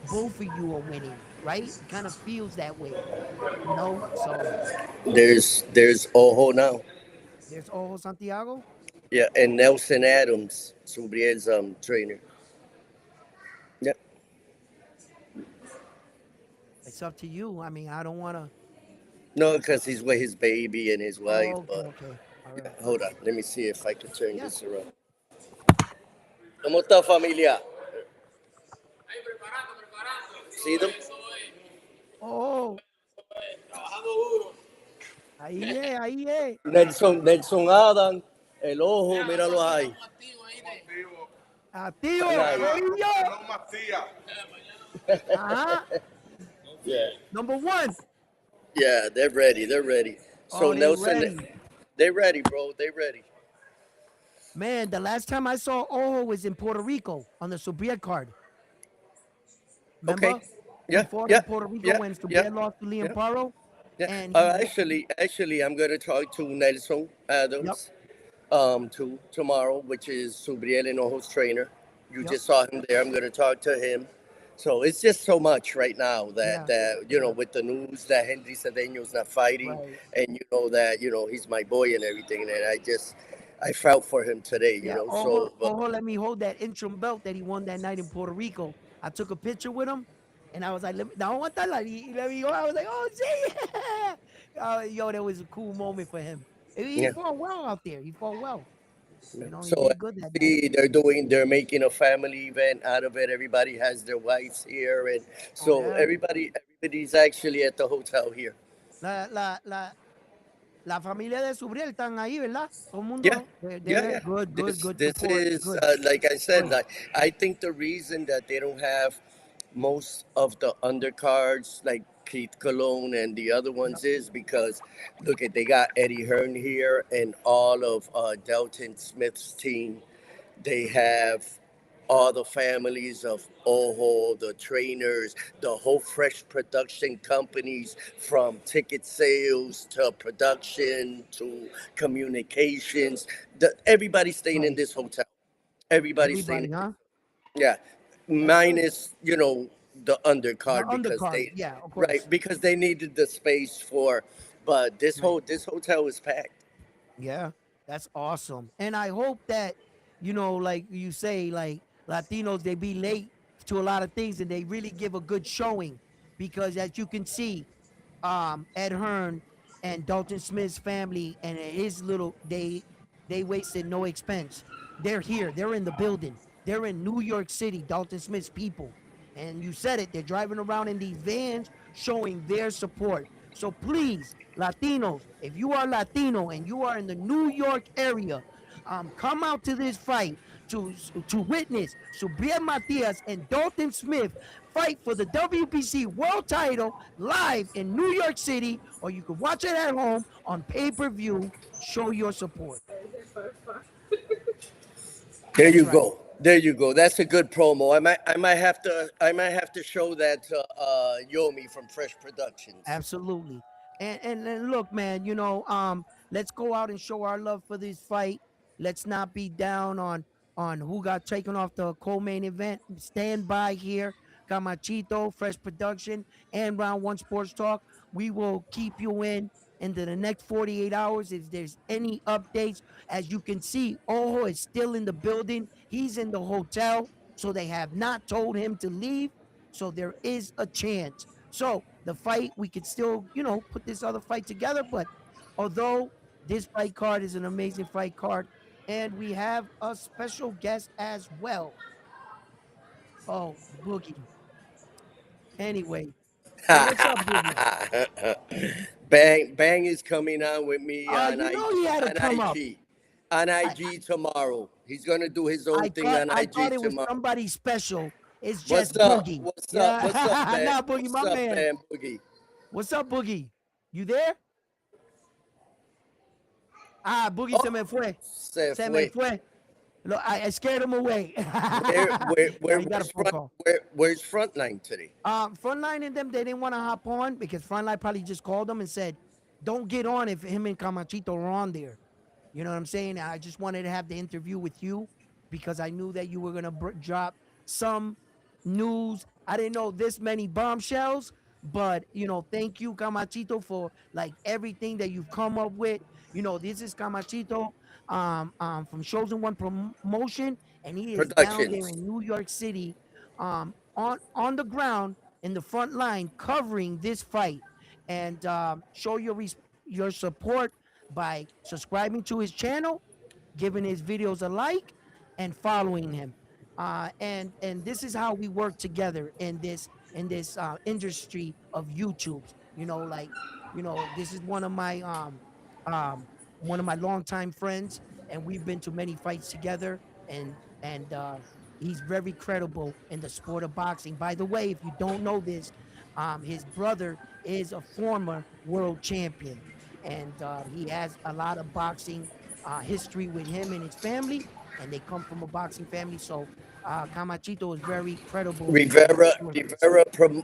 both of you are winning, right? It kind of feels that way. So There's Ojo now. there's Ojo Santiago. Yeah, and Nelson Adams, Subriel's trainer. Yeah. It's up to you. I mean, I don't want to. No, because he's with his baby and his wife. Oh, okay, But okay. All yeah, right. hold on. Let me see if I can turn Yeah. this around. ¿Cómo está familia? See them? Oh, ahí, Nelson Adam, el ojo, míralo ahí. activo, Nice. corillo. Ajá. Yeah. Number one. Yeah, they're ready. They're ready. So Oh, they Nelson, ready. they ready, bro. They ready. Man, the last time I saw Ojo was in Puerto Rico on the Subriel card. Okay. Remember? He Yeah, fought yeah, in Puerto Rico yeah, when yeah, Subriel lost to Liam yeah, Paro. yeah. And he, Actually, I'm gonna talk to Nelson yep, Adams, tomorrow, which is Subriel and Ojo's trainer. You yep, just saw him there. I'm gonna talk to him. So it's just so much right now yeah, that yeah, with the news that Henry Cedeño's not fighting, right. and that he's my boy and everything, and I felt for him today, you Yeah, know. Ojo, So Ojo let me hold that interim belt that he won that night in Puerto Rico. I took a picture with him, and I was like, let me, I want that. Let me go. I was like, oh, see, yo, that was a cool moment for him. He yeah. fought well out there. He fought well. You know, he So did good that night. see, they're making a family event out of it. Everybody has their wives here, and Oh so yeah. everybody's actually at the hotel here. La, la, la, la familia de Subriel están ahí, ¿verdad? Todo el Yeah, mundo. They're yeah, there. yeah. Good, good, good This support. is Good, like I said. good. Like I think the reason that they don't have most of the undercards like Keith Cologne and the other Yep. ones is because look at they got Eddie Hearn here and all of Delton Smith's team. They have all the families of Oho, the trainers, the whole fresh production companies from ticket sales to production to communications. Everybody's staying in Right. this hotel. Everybody's staying. Everybody, huh? Yeah, That's good. minus the The undercard because undercard. Yeah, of right course. because they needed the space for. But Right. this hotel is packed. Yeah, that's awesome. And I hope that, like you say, like Latinos, they be late to a lot of things and they really give a good showing because as you can see, Ed Hearn and Dalton Smith's family and his little they wasted no expense. They're here. They're in the building. They're in New York City, Dalton Smith's people. And you said it, they're driving around in these vans showing their support. So please, Latinos, if you are Latino and you are in the New York area, come out to this fight to witness Subriel Matias and Dalton Smith fight for the WBC world title live in New York City, or you can watch it at home on pay-per-view. Show your support. There That's you right. go. There you go. That's a good promo. I might have to show that to Yomi from Fresh Productions. Absolutely. And look, man, let's go out and show our love for this fight. Let's not be down on who got taken off the co-main event. Stand by here. Camachito, Fresh Production, and Round One Sports Talk. We will keep you in into the next 48 hours if there's any updates. As you can see, Ojo is still in the building. He's in the hotel, so they have not told him to leave. So there is a chance. So the fight, we could still, put this other fight together. But although this fight card is an amazing fight card, and we have a special guest as well. Oh, Boogie. Anyway, so what's up, Boogie? Bang is coming on with me You know he had to on come up. IG on I, IG tomorrow. He's gonna do his own I thing thought on I thought IG it was tomorrow. somebody special. It's What's just up? Boogie. What's up? What's up, Yeah, Bam? nah, Boogie, What's my up, man. Bam Boogie? What's up, Boogie? You there? Ah, Boogie se Oh, me fue. se Se me fue. fue. Look, I scared him away. Yeah, he got a phone call. Where's Frontline today? Frontline and them, they didn't want to hop on because Frontline probably just called them and said, don't get on if him and Camachito are on there. You know what I'm saying? I just wanted to have the interview with you because I knew that you were going to drop some news. I didn't know this many bombshells, but, thank you, Camachito, for like everything that you've come up with. This is Camachito from Chosen One Promotion, and he is down there Productions. in New York City on the ground in the front line covering this fight. And show your support by subscribing to his channel, giving his videos a like, and following him. And this is how we work together in this industry of YouTube. This is um one of my longtime friends, and we've been to many fights together. And he's very credible in the sport of boxing. By the way, if you don't know this, his brother is a former world champion, and he has a lot of boxing history with him and his family, and they come from a boxing family. So Camachito is very credible in his sources.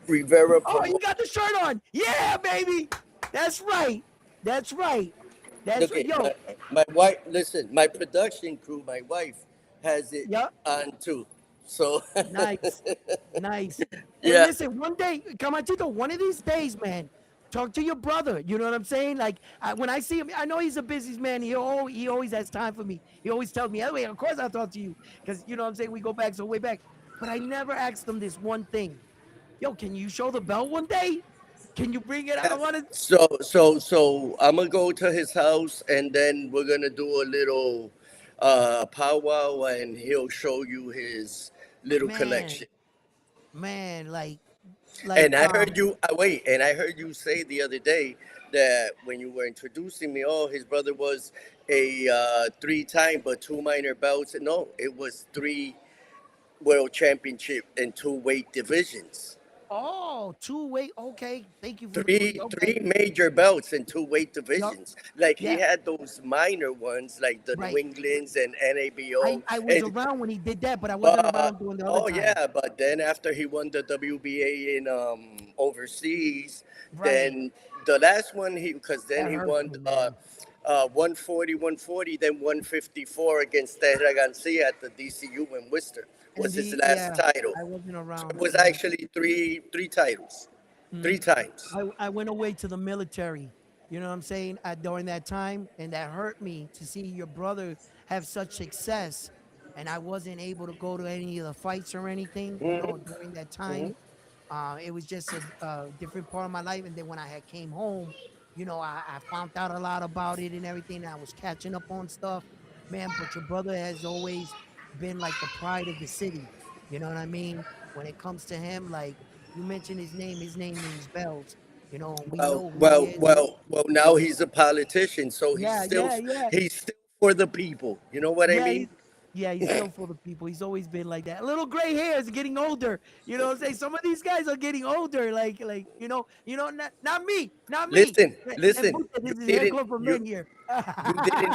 Rivera Oh, you promote. got the shirt on. Yeah, baby. That's right. That's right. That's Look right. at Yo, my wife. Listen, my production crew. My wife has it yeah, on too. So nice. Nice. Hey, yeah, listen, one day, Camachito, one of these days, man, talk to your brother. You know what I'm saying? Like when I see him, I know he's a businessman. He always has time for me. He always tells me, "Hey, of course I'll talk to you," because you know what I'm saying, we go back so way back. But I never asked him this one thing. Yo, can you show the belt one day? Can you bring it? I Yeah. want to. So I'm gonna go to his house, and then we're gonna do a little powwow, and he'll show you his little Man, collection. man, And like I heard you wait, and I heard you say the other day that when you were introducing me, oh, his brother was a three-time but two minor belts. No, it was three world championship in two weight divisions. oh, two-way. Okay, thank you for Three okay. three major belts in two weight Yup. divisions. Like he Yeah, had those minor ones, like the New right. Englands and NABO. I was And around when he did that, but I wasn't but around during the other oh time. yeah, but then after he won the WBA in overseas, Right. then the last one he because then That he hurts won me, man. 140, then 154 against Terra Garcia at the DCU in Worcester was And his the last yeah, title. I wasn't So it around. was Yeah. actually three titles, three Mm. times. I went away to the military. You know what I'm saying? During that time, and that hurt me to see your brother have such success, and I wasn't able to go to any of the fights or anything. You know, Hmm. during that time, it was just a different part of my life. And then when I had came home, you know, I found out a lot about it and everything. And I was catching up on stuff, man. But your brother has always been like the pride of the city. You know what I mean? When it comes to him, like you mentioned his name means bells. You know, and we Well, know who he well, is. well, well. Now he's a politician, so Yeah, yeah, yeah. he's still for the people. You know what I Yeah, mean? he's still for the people. He's always been like that. Little gray hairs, getting older. You know what I'm saying? Some of these guys are getting older. Like not me, not me. Listen, And listen. Buta, this is hair club for men here.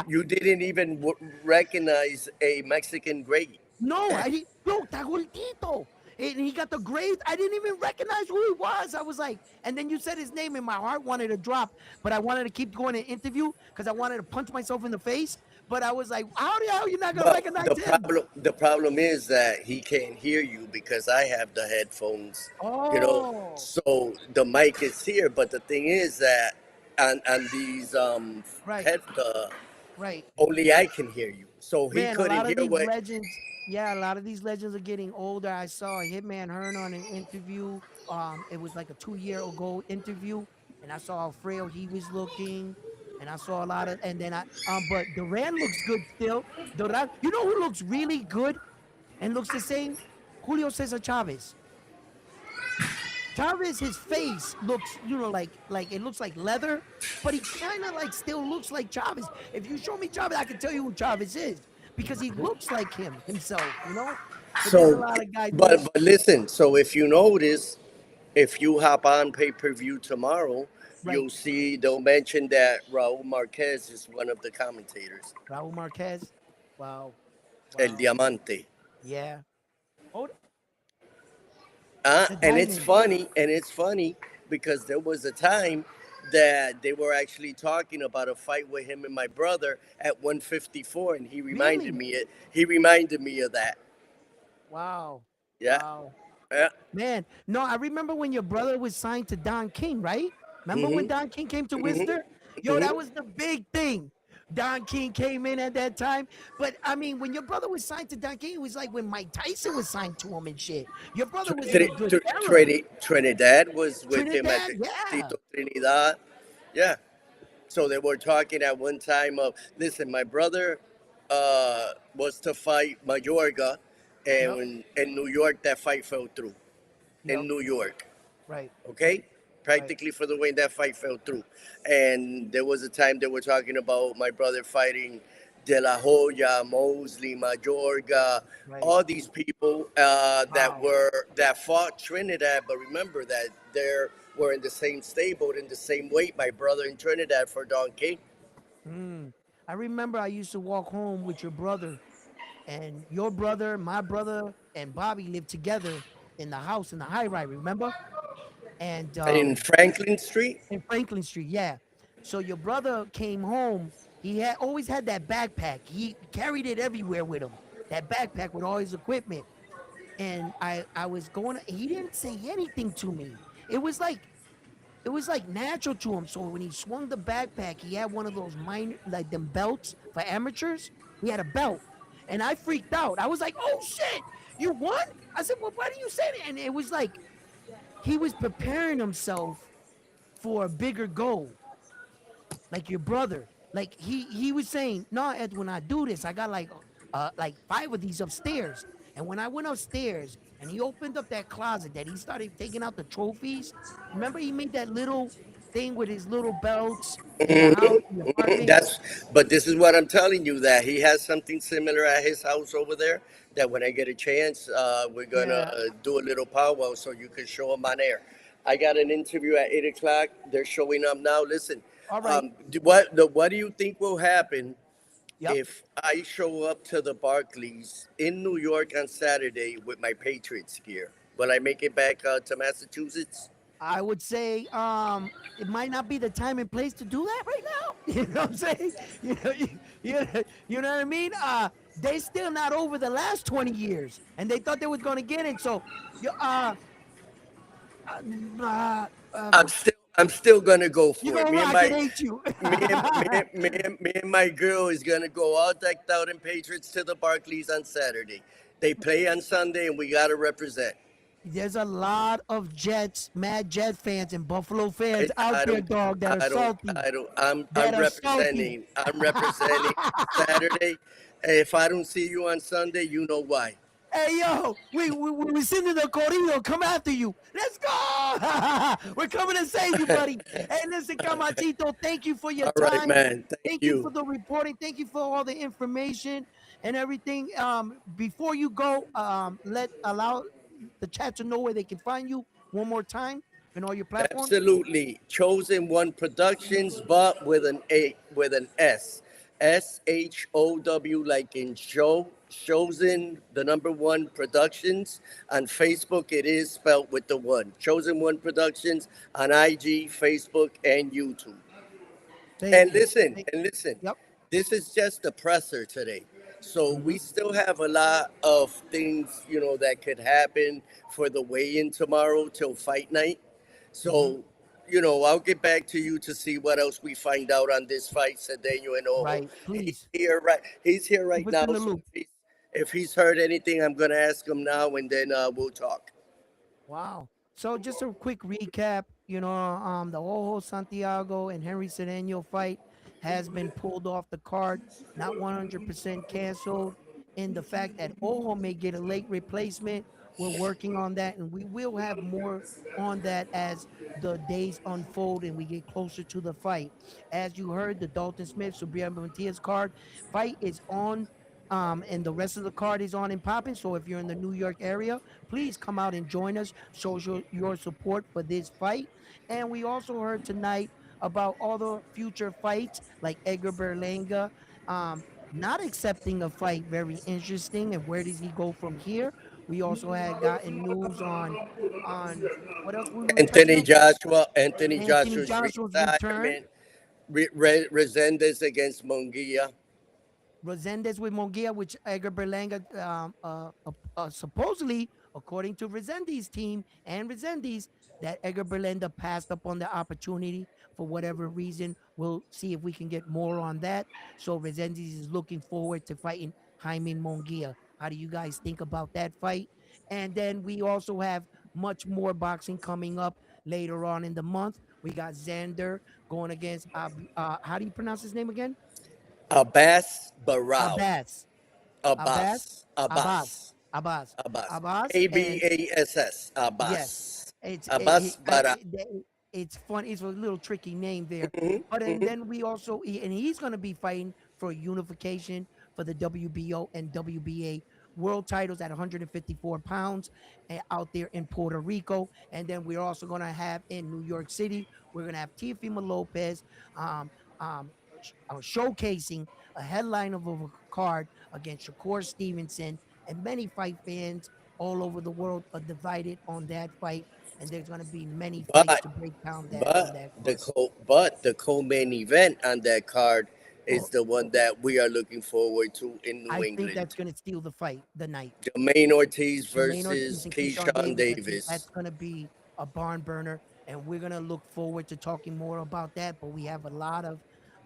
You didn't even recognize a Mexican great. No, I didn't. Yo, está gordito. And he got the grades. I didn't even recognize who he was. I was like, and then you said his name, and my heart wanted to drop, but I wanted to keep going to interview because I wanted to punch myself in the face. But I was like, how the hell you not gonna Well, recognize him? the problem is that he can't hear you because I have the headphones. You know, Oh, so the mic is here, but the thing is that on these right, head right. only I can hear you. So he Man, a couldn't lot of hear these what. legends, yeah, a lot of these legends are getting older. I saw Hitman Hearn on an interview. It was like a 2 year ago interview, and I saw how frail he was looking, and I saw a lot of, and then but Duran looks good still. Duran, you know who looks really good and looks the same? Julio Cesar Chavez. Chavez, his face looks, like it looks like leather, but he kind of like still looks like Chavez. If you show me Chavez, I can tell you who Chavez is because he looks like him himself, you know. But there's a So, lot of guys who look but listen. So if you notice, if you hop on pay per view tomorrow, right. you'll see they'll mention that Raul Marquez is one of the commentators. Raul Marquez. Wow, El wow, Diamante. yeah. Oh, the And it's diamond. funny, because there was a time that they were actually talking about a fight with him and my brother at 154, and Really? he reminded me of that. Wow, Yeah, wow. yeah. Man, no, I remember when your brother was signed to Don King, right? Remember when Mhm, Don King came to mhm, Worcester? Yo, that mhm. was the big thing. Don King came in at that time. But I mean, when your brother was signed to Don King, it was like when Mike Tyson was signed to him and shit. Your brother was in a good era. Trinidad was with him at Trinidad, the yeah. Tito Trinidad. Yeah. So they were talking at one time of, listen, my brother was to fight Mayorga, Yep, and in New York that fight fell through. yep, In New York, right, okay? right. Practically for the way that fight fell through. And there was a time they were talking about my brother fighting De La Hoya, Mosley, Mayorga, Right. all these people Wow. that fought Trinidad. But remember that they were in the same stable, in the same weight. My brother in Trinidad for Don King. Mm. I remember I used to walk home with your brother, and your brother, my brother, and Bobby lived together in the house in the high rise, remember? And In Franklin Street. in Franklin Street, yeah. So your brother came home. He had always had that backpack. He carried it everywhere with him. That backpack with all his equipment. And I was going. He didn't say anything to me. It was like it was like natural to him. So when he swung the backpack, he had one of those minor like them belts for amateurs. He had a belt, and I freaked out. I was like, "Oh shit, you won!" I said, "Well, why do you say that?" And it was like he was preparing himself for a bigger goal, like your brother. Like he was saying, "No, Ed, when I do this, I got like 5 of these upstairs." And when I went upstairs and he opened up that closet, that he started taking out the trophies. Remember, he made that little thing with his little belts in the house, in the apartment. But this is what I'm telling you, that he has something similar at his house over there. That when I get a chance, we're gonna Yeah. do a little powwow so you can show him on air. I got an interview at 8 o'clock. They're showing up now. Listen, All right. what do you think will happen Yep. if I show up to the Barclays in New York on Saturday with my Patriots gear? Will I make it back to Massachusetts? I would say it might not be the time and place to do that right now. You know what I'm saying? You know what I mean? They still not over the last 20 years, and they thought they was gonna get it. So, uh, uh, I'm um, still gonna go you for it. gonna Me and rock it, my ain't you? me and my girl is gonna go all decked out in Patriots to the Barclays on Saturday. They play on Sunday, and we gotta represent. There's a lot of Jets, mad Jet fans and Buffalo fans out I there, don't dog, that are salty. I don't. I'm That are salty. representing. I'm representing Saturday. If I don't see you on Sunday, you know why. Hey yo, we sending the corrido. Come after you. Let's go. We're coming to save you, buddy. Hey, listen, Camachito, thank you for your All right, time. man. Thank Thank you for you. the reporting. Thank you for all the information and everything. Before you go, allow the chat to know where they can find you one more time in all your platforms. Absolutely. Chosen One Productions, but with an A, with an S. SHOW, like in show. Chosen, the number one productions. On Facebook, it is spelled with the one. Chosen One Productions on IG, Facebook, and YouTube. Thank you. And listen, Yep. this is just the presser today. So Mm-hmm. we still have a lot of things, that could happen for the weigh-in tomorrow till fight night. Mm-hmm. So, I'll get back to you to see what else we find out on this fight, Cedeno and Ojo. Right. Please He's here keep right us now. in the So loop. if he's heard anything, I'm gonna ask him now, and then we'll talk. Wow. So just a quick recap, the Ojo Santiago and Henry Cedeño fight has been pulled off the card, not 100% canceled. In the fact that Ojo may get a late replacement, we're working on that, and we will have more on that as the days unfold and we get closer to the fight. As you heard, the Dalton Smith Subriel Matias card fight is on, and the rest of the card is on and popping. So if you're in the New York area, please come out and join us. Show your support for this fight. And we also heard tonight about all the future fights like Edgar Berlanga, not accepting a fight. Very interesting. And where does he go from here? We also had gotten news on what else we were touching on. Anthony Anthony Joshua's Joshua's return. retirement, Resendez against Munguia. Resendez with Mongia, which Edgar Berlanga supposedly, according to Resendez's team and Resendez, that Edgar Berlanga passed up on the opportunity for whatever reason. We'll see if we can get more on that. So Resendez is looking forward to fighting Jaime Mongia. How do you guys think about that fight? And then we also have much more boxing coming up later on in the month. We got Xander going against, how do you pronounce his name again? Abass Barao. Abass. Abass, Abbas. Abass, Abbas. Abass, Abbas. Abass, and Abass. yes, Abbas. it's Abbas Bara. it's fun. It's a little tricky name there, Mhm, but and mhm. then we also and he's going to be fighting for unification for the WBO and WBA world titles at 154 pounds out there in Puerto Rico, and then we're also going to have in New York City. We're going to have Teofimo Lopez, um, um, showcasing a headline of a card against Shakur Stevenson, and many fight fans all over the world are divided on that fight, and there's going to be many fights But to break down that on but that the card. co-main event on that card is Oh, the one that we are looking forward to in New I think England. that's going to steal the fight, the night. Jermaine Ortiz Jermaine Ortiz versus and Keyshawn Keyshawn Davis. Davis. That's going to be a barn burner. and we're gonna look forward to talking more about that. But we have a lot of,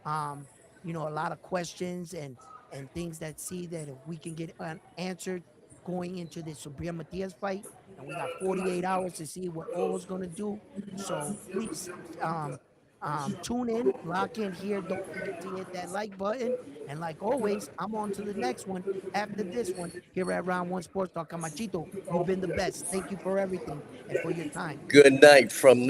um, a lot of questions and things that see that if we can get answered going into the Subriel Matias fight, and we got 48 hours to see what Oro's gonna do. So please, tune in, lock in here. Don't forget to hit that like button. And like always, I'm on to the next one after this one here at Round One Sports Talk. Camachito, you've been the best. Thank you for everything and for your time. Good night from New